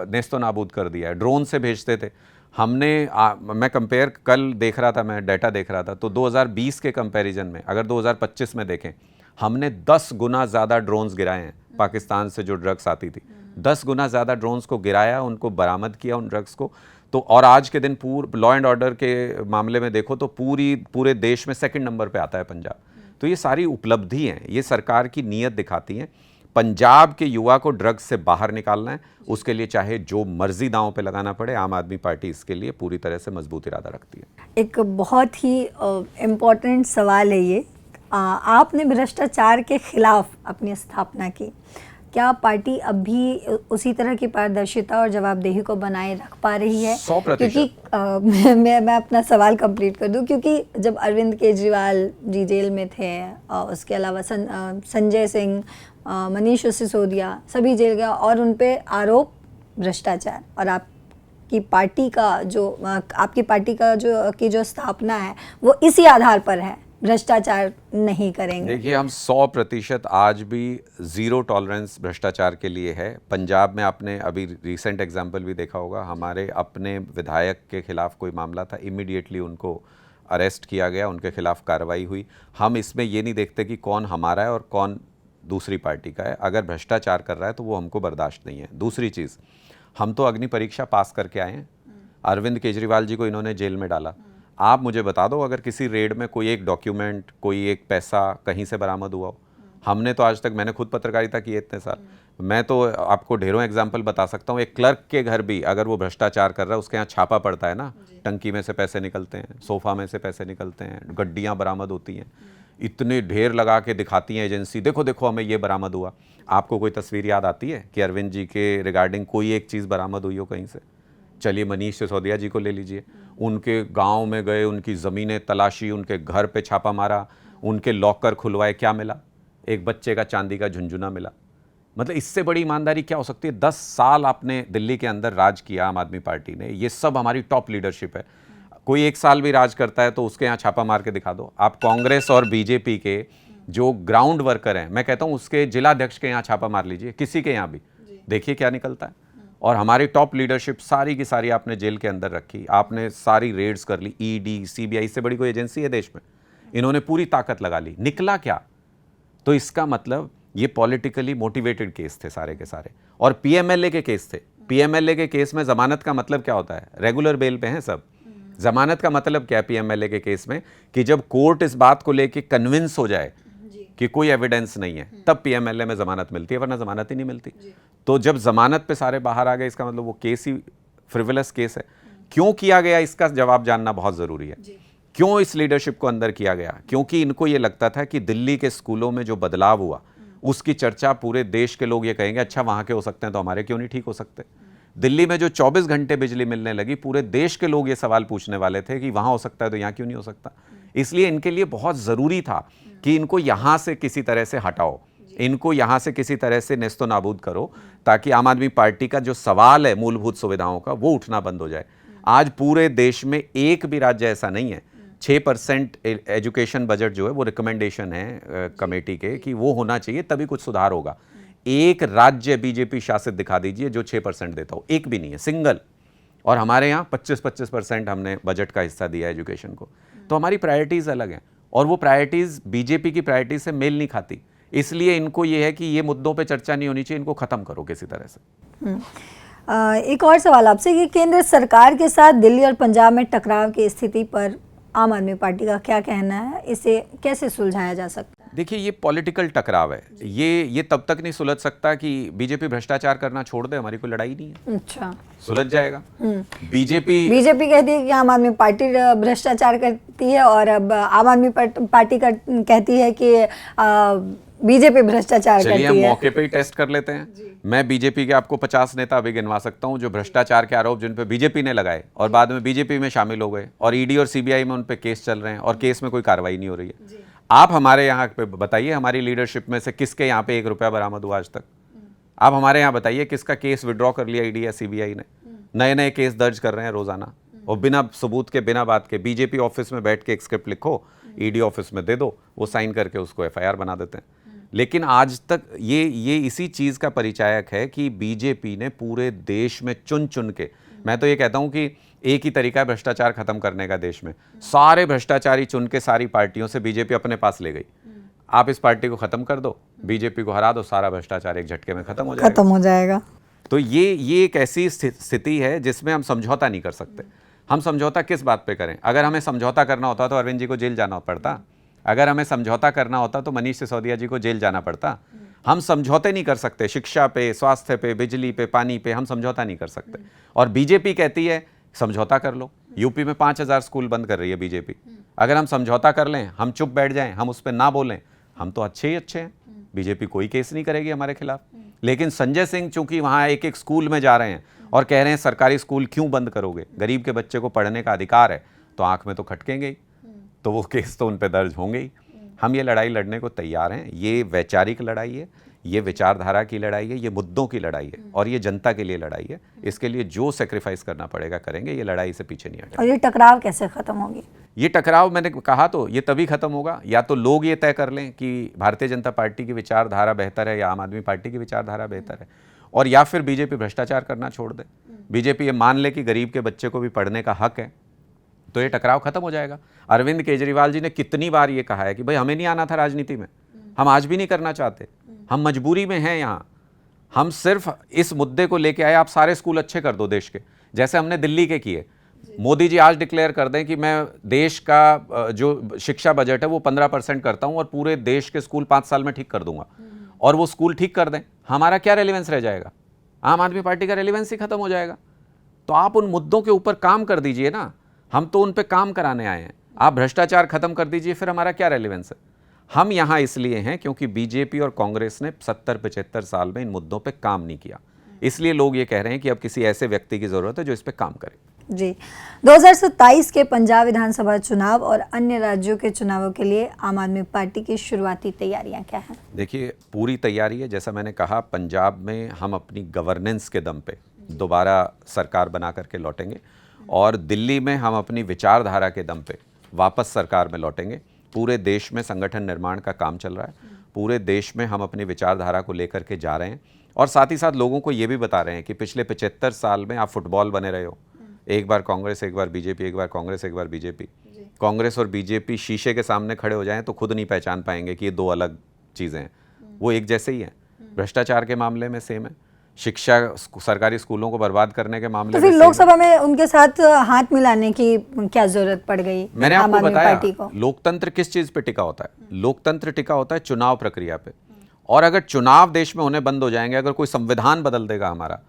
नेस्तो नाबूद कर दिया है। ड्रोन से भेजते थे। मैं कंपेयर कल देख रहा था, मैं डाटा देख रहा था, तो 2020 के कंपैरिजन में अगर 2025 में देखें, हमने 10 गुना ज़्यादा ड्रोन्स गिराए हैं पाकिस्तान से जो ड्रग्स आती थी। 10 गुना ज़्यादा ड्रोन्स को गिराया, उनको बरामद किया उन ड्रग्स को। तो और आज के दिन लॉ एंड ऑर्डर के मामले में देखो तो पूरे देश में 2nd नंबर पे आता है पंजाब। तो ये सारी उपलब्धि हैं, ये सरकार की नीयत दिखाती हैं। पंजाब के युवा को ड्रग्स से बाहर निकालना है, उसके लिए चाहे जो मर्जी दांव पे लगाना पड़े, आम आदमी पार्टी इसके लिए पूरी तरह से मजबूत इरादा रखती है। एक बहुत ही इम्पोर्टेंट सवाल है ये। आपने भ्रष्टाचार के खिलाफ अपनी स्थापना की, क्या पार्टी अब भी उसी तरह की पारदर्शिता और जवाबदेही को बनाए रख पा रही है? 100%। क्योंकि मैं अपना सवाल कंप्लीट कर दूं, क्योंकि जब अरविंद केजरीवाल जी जेल में थे, उसके अलावा संजय सिंह, मनीष सिसोदिया सभी जेल गया और उन पे आरोप भ्रष्टाचार, और आपकी पार्टी का जो स्थापना है वो इसी आधार पर है, भ्रष्टाचार नहीं करेंगे। देखिए, हम 100% आज भी 0 टॉलरेंस भ्रष्टाचार के लिए है। पंजाब में आपने अभी रिसेंट एग्जाम्पल भी देखा होगा, हमारे अपने विधायक के खिलाफ कोई मामला था, इमीडिएटली उनको अरेस्ट किया गया, उनके खिलाफ कार्रवाई हुई। हम इसमें ये नहीं देखते कि कौन हमारा है और कौन दूसरी पार्टी का है। अगर भ्रष्टाचार कर रहा है तो वो हमको बर्दाश्त नहीं है। दूसरी चीज़, हम तो अग्नि परीक्षा पास करके आए हैं। अरविंद केजरीवाल जी को इन्होंने जेल में डाला। आप मुझे बता दो, अगर किसी रेड में कोई एक डॉक्यूमेंट, कोई एक पैसा कहीं से बरामद हुआ हो, हमने तो आज तक, मैंने खुद पत्रकारिता की है इतने साल, मैं तो आपको ढेरों एग्जाम्पल बता सकता हूँ। एक क्लर्क के घर भी अगर वो भ्रष्टाचार कर रहा है, उसके यहाँ छापा पड़ता है ना, टंकी में से पैसे निकलते हैं, सोफा में से पैसे निकलते हैं, गड्डियाँ बरामद होती हैं, इतने ढेर लगा के दिखाती हैं एजेंसी, देखो देखो हमें ये बरामद हुआ। आपको कोई तस्वीर याद आती है कि अरविंद जी के रिगार्डिंग कोई एक चीज़ बरामद हुई हो कहीं से? चलिए मनीष सिसोदिया जी को ले लीजिए, उनके गांव में गए, उनकी ज़मीनें तलाशी, उनके घर पे छापा मारा, उनके लॉकर खुलवाए, क्या मिला? एक बच्चे का चांदी का झुनझुना मिला। मतलब इससे बड़ी ईमानदारी क्या हो सकती है? 10 साल आपने दिल्ली के अंदर राज किया आम आदमी पार्टी ने, ये सब हमारी टॉप लीडरशिप है। कोई 1 साल भी राज करता है तो उसके यहाँ छापा मार के दिखा दो। आप कांग्रेस और बीजेपी के जो ग्राउंड वर्कर हैं, मैं कहता हूँ उसके जिलाध्यक्ष के यहाँ छापा मार लीजिए, किसी के यहाँ भी, देखिए क्या निकलता है। और हमारी टॉप लीडरशिप सारी की सारी आपने जेल के अंदर रखी, आपने सारी रेड्स कर ली, ईडी, सीबीआई से बड़ी कोई एजेंसी है देश में? इन्होंने पूरी ताकत लगा ली, निकला क्या? तो इसका मतलब ये पॉलिटिकली मोटिवेटेड केस थे सारे के सारे, और पीएमएलए के केस थे। पीएमएलए के केस में जमानत का मतलब क्या होता है? रेगुलर बेल पे हैं सब। जमानत का मतलब क्या है पीएमएलए के केस में? कि जब कोर्ट इस बात को लेके कन्विंस हो जाए कि कोई एविडेंस नहीं है, तब पीएमएलए में जमानत मिलती है, वरना जमानत ही नहीं मिलती। तो जब जमानत पे सारे बाहर आ गए, इसका मतलब वो केस ही फ्रिवलस केस है। क्यों किया गया, इसका जवाब जानना बहुत जरूरी है। क्यों इस लीडरशिप को अंदर किया गया? क्योंकि इनको ये लगता था कि दिल्ली के स्कूलों में जो बदलाव हुआ उसकी चर्चा पूरे देश के लोग ये कहेंगे, अच्छा वहां के हो सकते हैं तो हमारे क्यों नहीं ठीक हो सकते? दिल्ली में जो 24 घंटे बिजली मिलने लगी, पूरे देश के लोग ये सवाल पूछने वाले थे कि वहां हो सकता है तो यहाँ क्यों नहीं हो सकता? इसलिए इनके लिए बहुत ज़रूरी था कि इनको यहाँ से किसी तरह से हटाओ, इनको यहाँ से किसी तरह से नेस्तो नाबूद करो, ताकि आम आदमी पार्टी का जो सवाल है मूलभूत सुविधाओं का, वो उठना बंद हो जाए। आज पूरे देश में एक भी राज्य ऐसा नहीं है, 6% एजुकेशन बजट जो है वो रिकमेंडेशन है कमेटी के कि वो होना चाहिए, तभी कुछ सुधार होगा। एक राज्य बीजेपी शासित दिखा दीजिए जो 6% देता हो, एक भी नहीं है, सिंगल। और हमारे यहाँ 25% हमने बजट का हिस्सा दिया एजुकेशन को। तो हमारी प्रायोरिटीज़ अलग हैं, और वो प्रायोरिटीज़ बीजेपी की प्रायोरिटीज से मेल नहीं खाती। इसलिए इनको ये है कि ये मुद्दों पे चर्चा नहीं होनी चाहिए, इनको ख़त्म करो किसी तरह से। एक और सवाल आपसे कि केंद्र सरकार के साथ दिल्ली और पंजाब में टकराव की स्थिति पर आम आदमी पार्टी का क्या कहना है? इसे कैसे सुलझाया जा सकता है? देखिए, ये पॉलिटिकल टकराव है, ये तब तक नहीं सुलझ सकता कि बीजेपी भ्रष्टाचार करना छोड़ दे, हमारी कोई लड़ाई नहीं है। अच्छा, सुलझ जाएगा। बीजेपी कहती है कि आम आदमी पार्टी भ्रष्टाचार करती है, और अब आम आदमी पार्टी कहती है कि बीजेपी भ्रष्टाचार करती है। चलिए हम मौके पे ही टेस्ट कर लेते हैं। मैं बीजेपी के आपको 50 नेता अभी गिनवा सकता हूं जो भ्रष्टाचार के आरोप जिन पे बीजेपी ने लगाए और बाद में बीजेपी में शामिल हो गए, और ईडी और सीबीआई में उन पे केस चल रहे हैं, और केस में कोई कार्रवाई नहीं हो रही है। आप हमारे यहाँ पे बताइए, हमारी लीडरशिप में से किसके यहाँ पे 1 रुपया बरामद हुआ आज तक? आप हमारे यहाँ बताइए किसका केस विड्रॉ कर लिया ईडी या सीबीआई ने? नए नए केस दर्ज कर रहे हैं रोजाना, और बिना सबूत के, बिना बात के। बीजेपी ऑफिस में बैठ के एक स्क्रिप्ट लिखो, ईडी ऑफिस में दे दो, वो साइन करके उसको एफआईआर बना देते हैं। लेकिन आज तक ये इसी चीज़ का परिचायक है कि बीजेपी ने पूरे देश में चुन चुन के, मैं तो ये कहता हूं कि एक ही तरीका है भ्रष्टाचार खत्म करने का देश में, सारे भ्रष्टाचारी चुन के सारी पार्टियों से बीजेपी अपने पास ले गई। आप इस पार्टी को खत्म कर दो, बीजेपी को हरा दो, सारा भ्रष्टाचार एक झटके में खत्म हो जाएगा। तो ये एक ऐसी स्थिति है जिसमें हम समझौता नहीं कर सकते। हम समझौता किस बात पे करें? अगर हमें समझौता करना होता तो अरविंद जी को जेल जाना पड़ता, अगर हमें समझौता करना होता तो मनीष सिसोदिया जी को जेल जाना पड़ता। हम समझौते नहीं कर सकते, शिक्षा पे, स्वास्थ्य पे, बिजली पे, पानी पे हम समझौता नहीं कर सकते। और बीजेपी कहती है समझौता कर लो। यूपी में 5000 स्कूल बंद कर रही है बीजेपी। अगर हम समझौता कर लें, हम चुप बैठ जाएं, हम उस पर ना बोलें, हम तो अच्छे ही अच्छे हैं, बीजेपी कोई केस नहीं करेगी हमारे खिलाफ। लेकिन संजय सिंह चूंकि वहाँ एक एक स्कूल में जा रहे हैं और कह रहे हैं सरकारी स्कूल क्यों बंद करोगे, गरीब के बच्चे को पढ़ने का अधिकार है, तो आंख में तो खटकेंगे ही, तो वो केस तो उन पे दर्ज होंगे ही। हम ये लड़ाई लड़ने को तैयार हैं। ये वैचारिक लड़ाई है, ये विचारधारा की लड़ाई है, ये मुद्दों की लड़ाई है, और ये जनता के लिए लड़ाई है। इसके लिए जो सेक्रीफाइस करना पड़ेगा करेंगे, ये लड़ाई से पीछे नहीं हटेंगे। और ये टकराव कैसे खत्म होगी? ये टकराव मैंने कहा तो ये तभी खत्म होगा, या तो लोग ये तय कर लें कि भारतीय जनता पार्टी की विचारधारा बेहतर है या आम आदमी पार्टी की विचारधारा बेहतर है, और या फिर बीजेपी भ्रष्टाचार करना छोड़ दे, बीजेपी ये मान ले कि गरीब के बच्चे को भी पढ़ने का हक है, तो ये टकराव खत्म हो जाएगा। अरविंद केजरीवाल जी ने कितनी बार ये कहा है कि भाई हमें नहीं आना था राजनीति में, हम आज भी नहीं करना चाहते, हम मजबूरी में हैं यहाँ, हम सिर्फ इस मुद्दे को लेके आए, आप सारे स्कूल अच्छे कर दो देश के, जैसे हमने दिल्ली के किए। मोदी जी आज डिक्लेयर कर दें कि मैं देश का जो शिक्षा बजट है वो 15% करता हूं और पूरे देश के स्कूल 5 साल में ठीक कर दूंगा, और वो स्कूल ठीक कर दें, हमारा क्या रेलेवेंस रह जाएगा? आम आदमी पार्टी का रेलेवेंस ही खत्म हो जाएगा। तो आप उन मुद्दों के ऊपर काम कर दीजिए ना, हम तो उन पे काम कराने आए हैं। आप भ्रष्टाचार खत्म कर दीजिए, फिर हमारा क्या रेलेवेंस है? हम यहां इसलिए हैं क्योंकि बीजेपी और कांग्रेस ने 70-75 साल में इन मुद्दों पे काम नहीं किया, इसलिए लोग ये कह रहे हैं कि अब किसी ऐसे व्यक्ति की जरूरत है जो इस पे काम करे। जी, 2027 के पंजाब विधानसभा चुनाव और अन्य राज्यों के चुनावों के लिए आम आदमी पार्टी की शुरुआती तैयारियां क्या हैं? देखिए, पूरी तैयारी है। जैसा मैंने कहा, पंजाब में हम अपनी गवर्नेंस के दम पे दोबारा सरकार बना करके लौटेंगे, और दिल्ली में हम अपनी विचारधारा के दम पे वापस सरकार में लौटेंगे। पूरे देश में संगठन निर्माण का काम चल रहा है, पूरे देश में हम अपनी विचारधारा को लेकर के जा रहे हैं, और साथ ही साथ लोगों को ये भी बता रहे हैं कि पिछले 75 साल में आप फुटबॉल बने रहे हो, एक बार कांग्रेस, एक बार बीजेपी, एक बार कांग्रेस, एक बार बीजेपी। कांग्रेस और बीजेपी शीशे के सामने खड़े हो जाएं तो खुद नहीं पहचान पाएंगे कि ये दो अलग चीज़ें हैं, वो एक जैसे ही हैं। भ्रष्टाचार के मामले में सेम है, शिक्षा सरकारी स्कूलों को बर्बाद करने के मामले तो में फिर लोकसभा में उनके साथ हाथ मिलाने की क्या जरूरत पड़ गई? मैंने आम आपको आदमी बताया, पार्टी को? लोकतंत्र किस चीज़ पे टिका होता है? लोकतंत्र टिका होता है चुनाव प्रक्रिया पे, और अगर चुनाव देश में होने बंद हो जाएंगे, अगर कोई संविधान बदल देगा हमारा,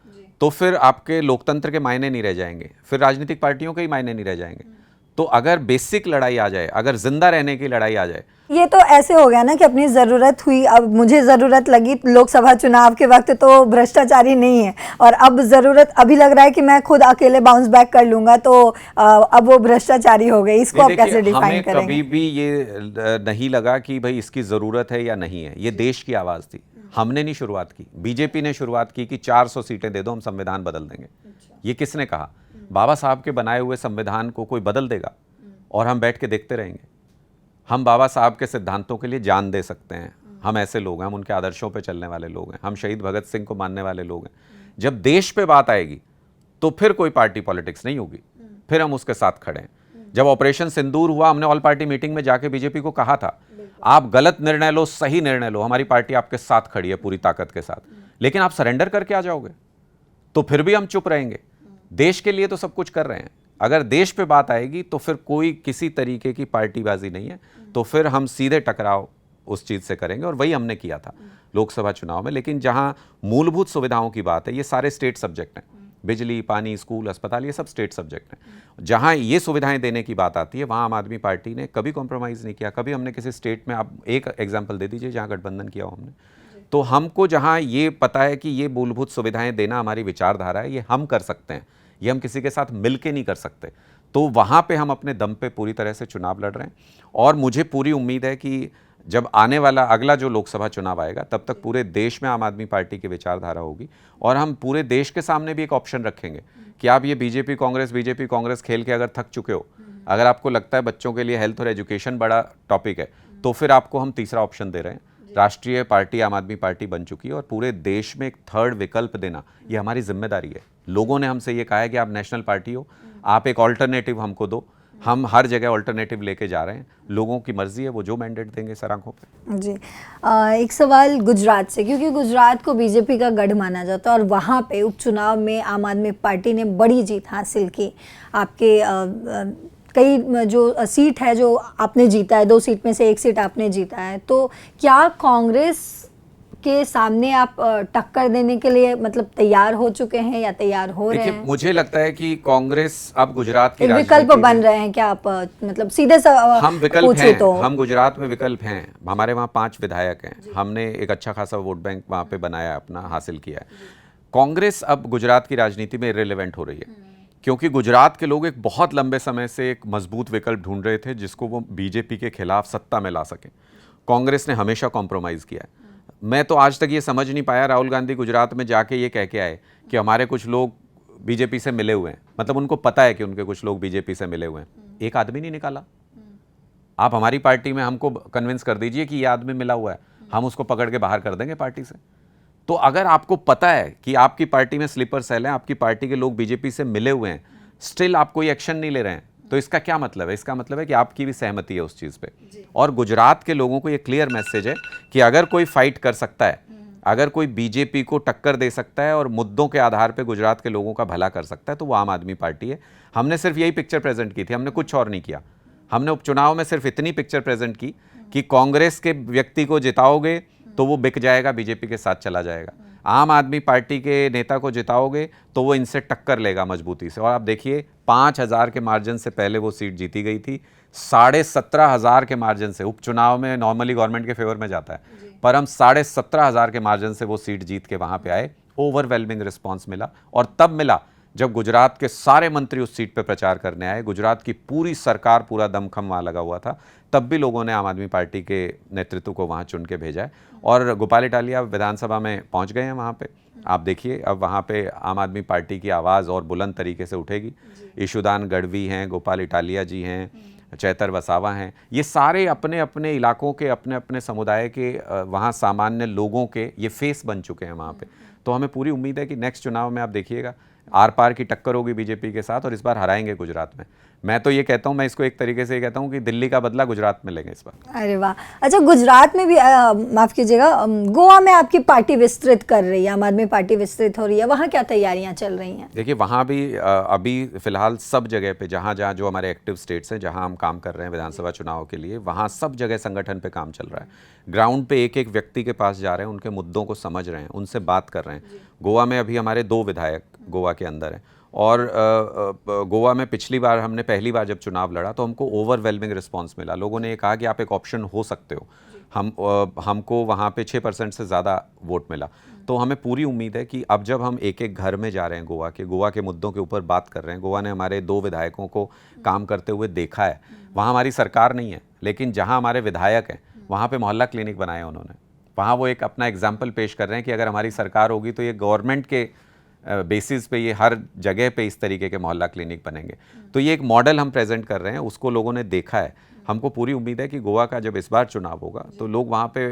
तो फिर आपके लोकतंत्र के मायने नहीं रह जाएंगे, फिर राजनीतिक पार्टियों के ही मायने नहीं रह जाएंगे। तो अगर बेसिक लड़ाई आ जाए, अगर जिंदा रहने की लड़ाई आ जाए, ये तो ऐसे हो गया ना कि अपनी ज़रूरत हुई, अब मुझे ज़रूरत लगी लोकसभा चुनाव के वक्त तो भ्रष्टाचारी नहीं है, और अब ज़रूरत अभी लग रहा है कि मैं खुद अकेले बाउंस बैक कर लूंगा, तो अब वो भ्रष्टाचारी हो गई। इसको आप कैसे डिफाइन करेंगे? कभी भी ये नहीं लगा कि भाई इसकी ज़रूरत है या नहीं है। ये देश की आवाज़ थी, हमने नहीं शुरुआत की, बीजेपी ने शुरुआत की कि 400 सीटें दे दो, हम संविधान बदल देंगे। ये किसने कहा? बाबा साहब के बनाए हुए संविधान को कोई बदल देगा और हम बैठ के देखते रहेंगे? हम बाबा साहब के सिद्धांतों के लिए जान दे सकते हैं, हम ऐसे लोग हैं, हम उनके आदर्शों पे चलने वाले लोग हैं, हम शहीद भगत सिंह को मानने वाले लोग हैं। जब देश पे बात आएगी तो फिर कोई पार्टी पॉलिटिक्स नहीं होगी, फिर हम उसके साथ खड़े हैं। जब ऑपरेशन सिंदूर हुआ, हमने ऑल पार्टी मीटिंग में जाके बीजेपी को कहा था, आप गलत निर्णय लो, सही निर्णय लो, हमारी पार्टी आपके साथ खड़ी है पूरी ताकत के साथ, लेकिन आप सरेंडर करके आ जाओगे तो फिर भी हम चुप रहेंगे। देश के लिए तो सब कुछ कर रहे हैं, अगर देश पे बात आएगी तो फिर कोई किसी तरीके की पार्टीबाजी नहीं है, तो फिर हम सीधे टकराव उस चीज़ से करेंगे, और वही हमने किया था लोकसभा चुनाव में। लेकिन जहां मूलभूत सुविधाओं की बात है, ये सारे स्टेट सब्जेक्ट हैं, बिजली, पानी, स्कूल, अस्पताल, ये सब स्टेट सब्जेक्ट हैं। जहां ये सुविधाएं देने की बात आती है, वहां आम आदमी पार्टी ने कभी कॉम्प्रोमाइज़ नहीं किया। कभी हमने किसी स्टेट में, आप एक एग्जाम्पल दे दीजिए जहाँ गठबंधन किया हो हमने। तो हमको जहाँ ये पता है कि ये मूलभूत सुविधाएं देना हमारी विचारधारा है, ये हम कर सकते हैं, ये हम किसी के साथ मिल के नहीं कर सकते, तो वहाँ पे हम अपने दम पे पूरी तरह से चुनाव लड़ रहे हैं। और मुझे पूरी उम्मीद है कि जब आने वाला अगला जो लोकसभा चुनाव आएगा, तब तक पूरे देश में आम आदमी पार्टी की विचारधारा होगी, और हम पूरे देश के सामने भी एक ऑप्शन रखेंगे कि आप ये बीजेपी कांग्रेस खेल के अगर थक चुके हो, अगर आपको लगता है बच्चों के लिए हेल्थ और एजुकेशन बड़ा टॉपिक है, तो फिर आपको हम तीसरा ऑप्शन दे रहे हैं। राष्ट्रीय पार्टी आम आदमी पार्टी बन चुकी है, और पूरे देश में एक थर्ड विकल्प देना ये हमारी जिम्मेदारी है। लोगों ने हमसे ये कहा है कि आप नेशनल पार्टी हो, आप एक ऑल्टरनेटिव हमको दो, हम हर जगह ऑल्टरनेटिव लेके जा रहे हैं। लोगों की मर्जी है, वो जो मैंडेट देंगे सर आंखों पे। जी, एक सवाल गुजरात से, क्योंकि गुजरात को बीजेपी का गढ़ माना जाता है, और वहाँ पे उपचुनाव में आम आदमी पार्टी ने बड़ी जीत हासिल की। आपके कई जो सीट है जो आपने जीता है, 2 सीट में से 1 सीट आपने जीता है, तो क्या कांग्रेस के सामने आप टक्कर देने के लिए मतलब तैयार हो चुके हैं या तैयार हो रहे हैं? मुझे लगता है कि कांग्रेस अब गुजरात की विकल्प बन रहे हैं क्या आप? मतलब सीधे हम विकल्प हैं, तो हम गुजरात में विकल्प हैं। हमारे वहाँ 5 विधायक हैं, हमने एक अच्छा खासा वोट बैंक वहाँ पे बनाया, अपना हासिल किया है। कांग्रेस अब गुजरात की राजनीति में इरेलेवेंट हो रही है, क्योंकि गुजरात के लोग एक बहुत लंबे समय से एक मजबूत विकल्प ढूंढ रहे थे जिसको वो बीजेपी के खिलाफ सत्ता में ला सके। कांग्रेस ने हमेशा कॉम्प्रोमाइज़ किया है। मैं तो आज तक ये समझ नहीं पाया, राहुल गांधी गुजरात में जाके ये कह के आए कि हमारे कुछ लोग बीजेपी से मिले हुए हैं, मतलब उनको पता है कि उनके कुछ लोग बीजेपी से मिले हुए हैं। एक आदमी नहीं निकाला। आप हमारी पार्टी में हमको कन्विंस कर दीजिए कि ये आदमी मिला हुआ है, हम उसको पकड़ के बाहर कर देंगे पार्टी से। तो अगर आपको पता है कि आपकी पार्टी में स्लीपर सेल है, आपकी पार्टी के लोग बीजेपी से मिले हुए हैं, स्टिल आप कोई एक्शन नहीं ले रहे हैं, तो इसका क्या मतलब है? इसका मतलब है कि आपकी भी सहमति है उस चीज़ पे। और गुजरात के लोगों को ये क्लियर मैसेज है कि अगर कोई फाइट कर सकता है अगर कोई बीजेपी को टक्कर दे सकता है और मुद्दों के आधार पे गुजरात के लोगों का भला कर सकता है तो वो आम आदमी पार्टी है। हमने सिर्फ यही पिक्चर प्रेजेंट की थी, हमने कुछ और नहीं किया। हमने उपचुनाव में सिर्फ इतनी पिक्चर प्रेजेंट की कि कांग्रेस के व्यक्ति को जिताओगे तो वो बिक जाएगा, बीजेपी के साथ चला जाएगा। आम आदमी पार्टी के नेता को जिताओगे तो वो इनसे टक्कर लेगा मजबूती से। और आप देखिए 5,000 के मार्जिन से पहले वो सीट जीती गई थी, 17,500 के मार्जिन से। उपचुनाव में नॉर्मली गवर्नमेंट के फेवर में जाता है, पर हम 17,500 के मार्जिन से वो सीट जीत के वहां पे आए। ओवरवेलमिंग रिस्पॉन्स मिला, और तब मिला जब गुजरात के सारे मंत्री उस सीट पे प्रचार करने आए। गुजरात की पूरी सरकार, पूरा दमखम वहाँ लगा हुआ था, तब भी लोगों ने आम आदमी पार्टी के नेतृत्व को वहाँ चुन के भेजा है। और गोपाल इटालिया विधानसभा में पहुँच गए हैं वहाँ पे। आप देखिए अब वहाँ पे आम आदमी पार्टी की आवाज़ और बुलंद तरीके से उठेगी। ईशुदान गढ़वी हैं, गोपाल इटालिया जी हैं, चैतर वसावा हैं, ये सारे अपने अपने इलाकों के, अपने अपने समुदाय के वहाँ सामान्य लोगों के ये फेस बन चुके हैं वहाँ पे। तो हमें पूरी उम्मीद है कि नेक्स्ट चुनाव में आप देखिएगा आर पार की टक्कर होगी बीजेपी के साथ, और इस बार हराएंगे गुजरात में। मैं तो ये कहता हूँ, मैं इसको एक तरीके से ये कहता हूँ कि दिल्ली का बदला गुजरात में लेंगे इस बार। अरे वाह। अच्छा, गुजरात में भी माफ कीजिएगा, गोवा में आपकी पार्टी विस्तृत कर रही है, आम आदमी पार्टी विस्तृत हो रही है, वहाँ क्या तैयारियां चल रही हैं? देखिए वहाँ भी अभी फिलहाल सब जगह पे जहाँ जहाँ जो हमारे एक्टिव स्टेट्स हैं, जहाँ हम काम कर रहे हैं विधानसभा चुनाव के लिए, वहाँ सब जगह संगठन पे काम चल रहा है। ग्राउंड पे एक एक व्यक्ति के पास जा रहे हैं, उनके मुद्दों को समझ रहे हैं, उनसे बात कर रहे हैं। गोवा में अभी हमारे 2 विधायक गोवा के अंदर हैं, और गोवा में पिछली बार हमने पहली बार जब चुनाव लड़ा तो हमको ओवरवेलमिंग रिस्पांस मिला। लोगों ने ये कहा कि आप एक ऑप्शन हो सकते हो। हमको वहाँ पे 6% से ज़्यादा वोट मिला। तो हमें पूरी उम्मीद है कि अब जब हम एक एक घर में जा रहे हैं गोवा के मुद्दों के ऊपर बात कर रहे हैं, गोवा ने हमारे 2 विधायकों को काम करते हुए देखा है। वहाँ हमारी सरकार नहीं है, लेकिन जहाँ हमारे विधायक हैं वहाँ पे मोहल्ला क्लिनिक बनाए उन्होंने। वहाँ वो एक अपना एग्जाम्पल पेश कर रहे हैं कि अगर हमारी सरकार होगी तो ये गवर्नमेंट के बेसिस पे ये हर जगह पे इस तरीके के मोहल्ला क्लिनिक बनेंगे। तो ये एक मॉडल हम प्रेजेंट कर रहे हैं, उसको लोगों ने देखा है। हमको पूरी उम्मीद है कि गोवा का जब इस बार चुनाव होगा तो लोग वहाँ पे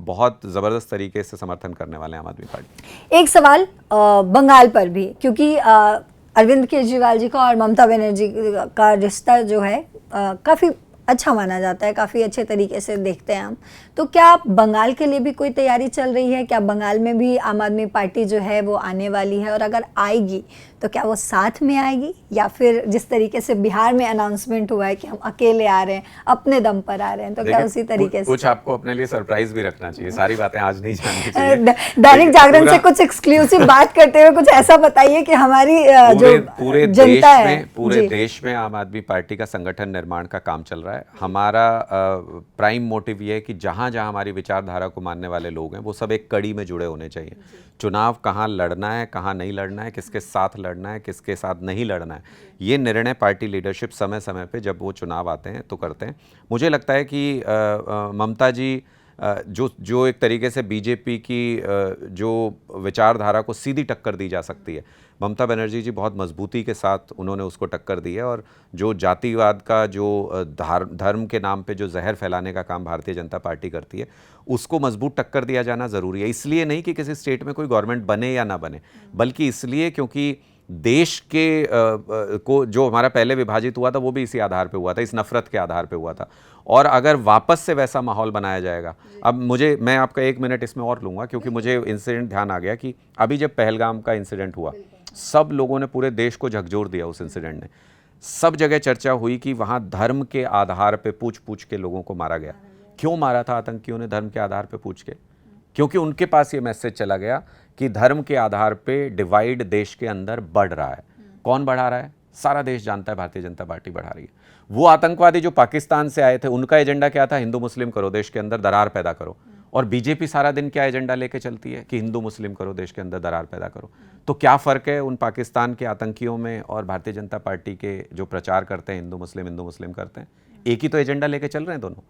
बहुत ज़बरदस्त तरीके से समर्थन करने वाले हैं आम आदमी पार्टी। एक सवाल बंगाल पर भी, क्योंकि अरविंद केजरीवाल जी का और ममता बनर्जी का रिश्ता जो है काफ़ी अच्छा माना जाता है, काफ़ी अच्छे तरीके से देखते हैं हम। तो क्या बंगाल के लिए भी कोई तैयारी चल रही है? क्या बंगाल में भी आम आदमी पार्टी जो है वो आने वाली है, और अगर आएगी तो क्या वो साथ में आएगी, या फिर जिस तरीके से बिहार में अनाउंसमेंट हुआ है कि हम अकेले आ रहे हैं, अपने दम पर आ रहे हैं, तो क्या उसी तरीके से? कुछ आपको अपने लिए सरप्राइज भी रखना चाहिए, सारी बातें आज नहीं जाननी चाहिए। दैनिक जागरण से कुछ एक्सक्लूसिव बात करते हुए कुछ ऐसा बताइए कि हमारी जो जनता है, पूरे देश में आम आदमी पार्टी का संगठन निर्माण का काम चल रहा है। हमारा प्राइम मोटिव ये है कि जहाँ जहाँ हमारी विचारधारा को मानने वाले लोग हैं वो सब एक कड़ी में जुड़े होने चाहिए। चुनाव कहाँ लड़ना है, कहाँ नहीं लड़ना है, किसके साथ लड़ना है, किसके साथ नहीं लड़ना है, ये निर्णय पार्टी लीडरशिप समय समय पे जब वो चुनाव आते हैं तो करते हैं। मुझे लगता है कि ममता जी जो एक तरीके से बीजेपी की जो विचारधारा को सीधी टक्कर दी जा सकती है, ममता बनर्जी जी बहुत मजबूती के साथ उन्होंने उसको टक्कर दी है। और जो जातिवाद का, जो धर्म के नाम पे जो जहर फैलाने का काम भारतीय जनता पार्टी करती है, उसको मजबूत टक्कर दिया जाना ज़रूरी है। इसलिए नहीं कि किसी स्टेट में कोई गवर्नमेंट बने या ना बने, बल्कि इसलिए क्योंकि देश के को जो हमारा पहले विभाजित हुआ था वो भी इसी आधार पे हुआ था, इस नफरत के आधार पे हुआ था। और अगर वापस से वैसा माहौल बनाया जाएगा, अब मैं आपका 1 मिनट इसमें और लूँगा क्योंकि मुझे इंसिडेंट ध्यान आ गया कि अभी जब पहलगाम का इंसिडेंट हुआ, सब लोगों ने, पूरे देश को झकझोर दिया उस इंसिडेंट ने। सब जगह चर्चा हुई कि वहाँ धर्म के आधार पे पूछ पूछ के लोगों को मारा गया। क्यों मारा था आतंकियों ने धर्म के आधार पे पूछ के? क्योंकि उनके पास ये मैसेज चला गया कि धर्म के आधार पे डिवाइड देश के अंदर बढ़ रहा है। कौन बढ़ा रहा है? सारा देश जानता है, भारतीय जनता पार्टी बढ़ा रही है। वो आतंकवादी जो पाकिस्तान से आए थे, उनका एजेंडा क्या था? हिंदू मुस्लिम करो, देश के अंदर दरार पैदा करो। और बीजेपी सारा दिन क्या एजेंडा लेके चलती है कि हिंदू मुस्लिम करो, देश के अंदर दरार पैदा करो। तो क्या फ़र्क है उन पाकिस्तान के आतंकियों में और भारतीय जनता पार्टी के जो प्रचार करते हैं हिंदू मुस्लिम करते हैं? एक ही तो एजेंडा लेके चल रहे हैं दोनों,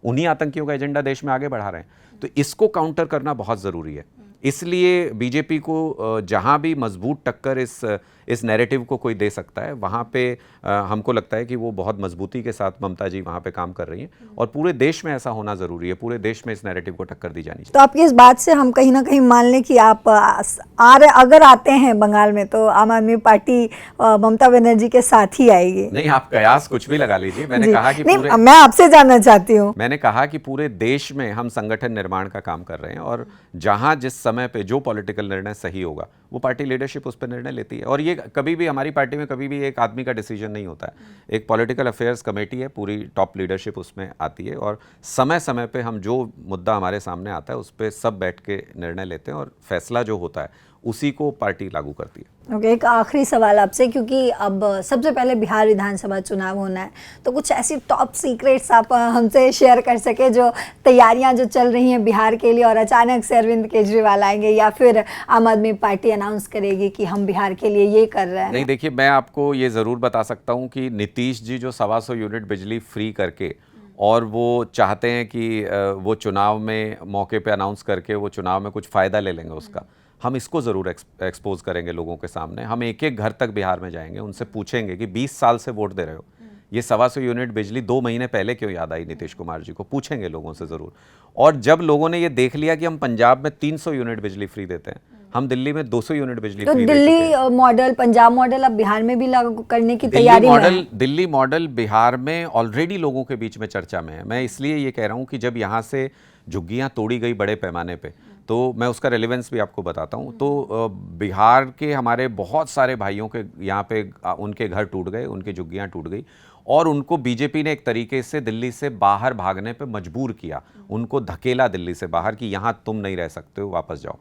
उन्हीं आतंकियों का एजेंडा देश में आगे बढ़ा रहे हैं। तो इसको काउंटर करना बहुत ज़रूरी है। इसलिए बीजेपी को जहाँ भी मजबूत टक्कर इस इस नैरेटिव को कोई दे सकता है, वहाँ पे हमको लगता है कि वो बहुत मजबूती के साथ ममता जी वहाँ पे काम कर रही हैं और पूरे देश में ऐसा होना ज़रूरी है, पूरे देश में इस नैरेटिव को टक्कर दी जानी चाहिए। तो आपकी इस बात से हम कहीं ना कहीं मान लें कि आप अगर आते हैं बंगाल में तो आम आदमी पार्टी ममता बनर्जी के साथ ही आएगी? नहीं, आप कयास कुछ भी लगा लीजिए। मैंने कहा कि नहीं, मैं आपसे जानना चाहती हूँ। मैंने कहा कि पूरे देश में हम संगठन निर्माण का काम कर रहे हैं और जहां जिस समय पे जो पॉलिटिकल निर्णय सही होगा वो पार्टी लीडरशिप उस पर निर्णय लेती है। और ये कभी भी हमारी पार्टी में कभी भी एक आदमी का डिसीजन नहीं होता है, एक पॉलिटिकल अफेयर्स कमेटी है, पूरी टॉप लीडरशिप उसमें आती है और समय समय पे हम जो मुद्दा हमारे सामने आता है उस पर सब बैठ के निर्णय लेते हैं और फैसला जो होता है उसी को पार्टी लागू करती है। ओके, एक आखिरी सवाल आपसे, क्योंकि अब सबसे पहले बिहार विधानसभा चुनाव होना है, तो कुछ ऐसी टॉप सीक्रेट्स आप हमसे शेयर कर सके जो तैयारियां जो चल रही हैं बिहार के लिए, और अचानक से अरविंद केजरीवाल आएंगे या फिर आम आदमी पार्टी अनाउंस करेगी कि हम बिहार के लिए ये कर रहे हैं? नहीं, देखिए, मैं आपको ये ज़रूर बता सकता हूँ कि नीतीश जी जो 125 यूनिट बिजली फ्री करके और वो चाहते हैं कि वो चुनाव में मौके पे अनाउंस करके वो चुनाव में कुछ फ़ायदा ले लेंगे उसका, हम इसको ज़रूर एक्सपोज करेंगे लोगों के सामने। हम एक एक घर तक बिहार में जाएंगे, उनसे पूछेंगे कि 20 साल से वोट दे रहे हो, ये 125 यूनिट बिजली 2 महीने पहले क्यों याद आई नीतीश कुमार जी को? पूछेंगे लोगों से ज़रूर। और जब लोगों ने ये देख लिया कि हम पंजाब में 300 यूनिट बिजली फ्री देते हैं, हम दिल्ली में 200 यूनिट बिजली तो free Delhi model, Punjab model अब बिहार में भी लागू करने की तैयारी में है? दिल्ली मॉडल बिहार में ऑलरेडी लोगों के बीच में चर्चा में है। मैं इसलिए ये कह रहा हूँ कि जब यहाँ से झुग्गियाँ तोड़ी गई बड़े पैमाने पे, तो मैं उसका रेलेवेंस भी आपको बताता हूँ। तो बिहार के हमारे बहुत सारे भाइयों के यहाँ पे उनके घर टूट गए, उनकी झुग्गियाँ टूट गई और उनको बीजेपी ने एक तरीके से दिल्ली से बाहर भागने पे मजबूर किया, उनको धकेला दिल्ली से बाहर कि यहाँ तुम नहीं रह सकते हो, वापस जाओ।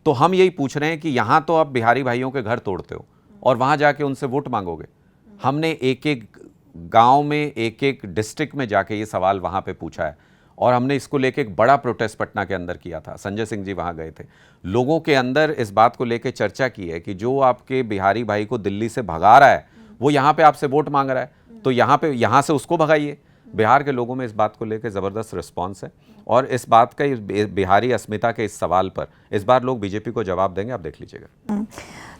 तो हम यही पूछ रहे हैं कि यहाँ तो आप बिहारी भाइयों के घर तोड़ते हो और वहाँ जाके उनसे वोट मांगोगे। हमने एक एक गाँव में, एक एक डिस्ट्रिक्ट में जाके ये सवाल वहाँ पे पूछा है और हमने इसको लेके एक बड़ा प्रोटेस्ट पटना के अंदर किया था। संजय सिंह जी वहाँ गए थे, लोगों के अंदर इस बात को लेके चर्चा की है कि जो आपके बिहारी भाई को दिल्ली से भगा रहा है वो यहाँ पे आपसे वोट मांग रहा है, तो यहाँ से उसको भगाइए। बिहार के लोगों में इस बात को लेकर ज़बरदस्त रिस्पांस है और इस बात का, बिहारी अस्मिता के इस सवाल पर इस बार लोग बीजेपी को जवाब देंगे, आप देख लीजिएगा।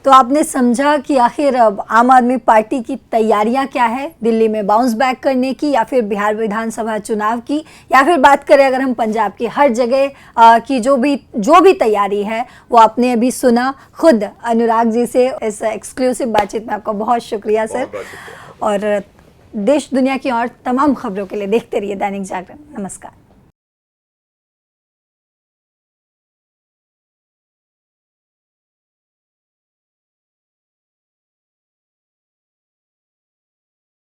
तो आपने समझा कि आखिर आम आदमी पार्टी की तैयारियां क्या है, दिल्ली में बाउंस बैक करने की या फिर बिहार विधानसभा चुनाव की, या फिर बात करें अगर हम पंजाब की, हर जगह की जो भी तैयारी है वो आपने अभी सुना खुद अनुराग जी से। इस एक्सक्लूसिव बातचीत में आपका बहुत शुक्रिया सर। और देश दुनिया की और तमाम खबरों के लिए देखते रहिए दैनिक जागरण। नमस्कार।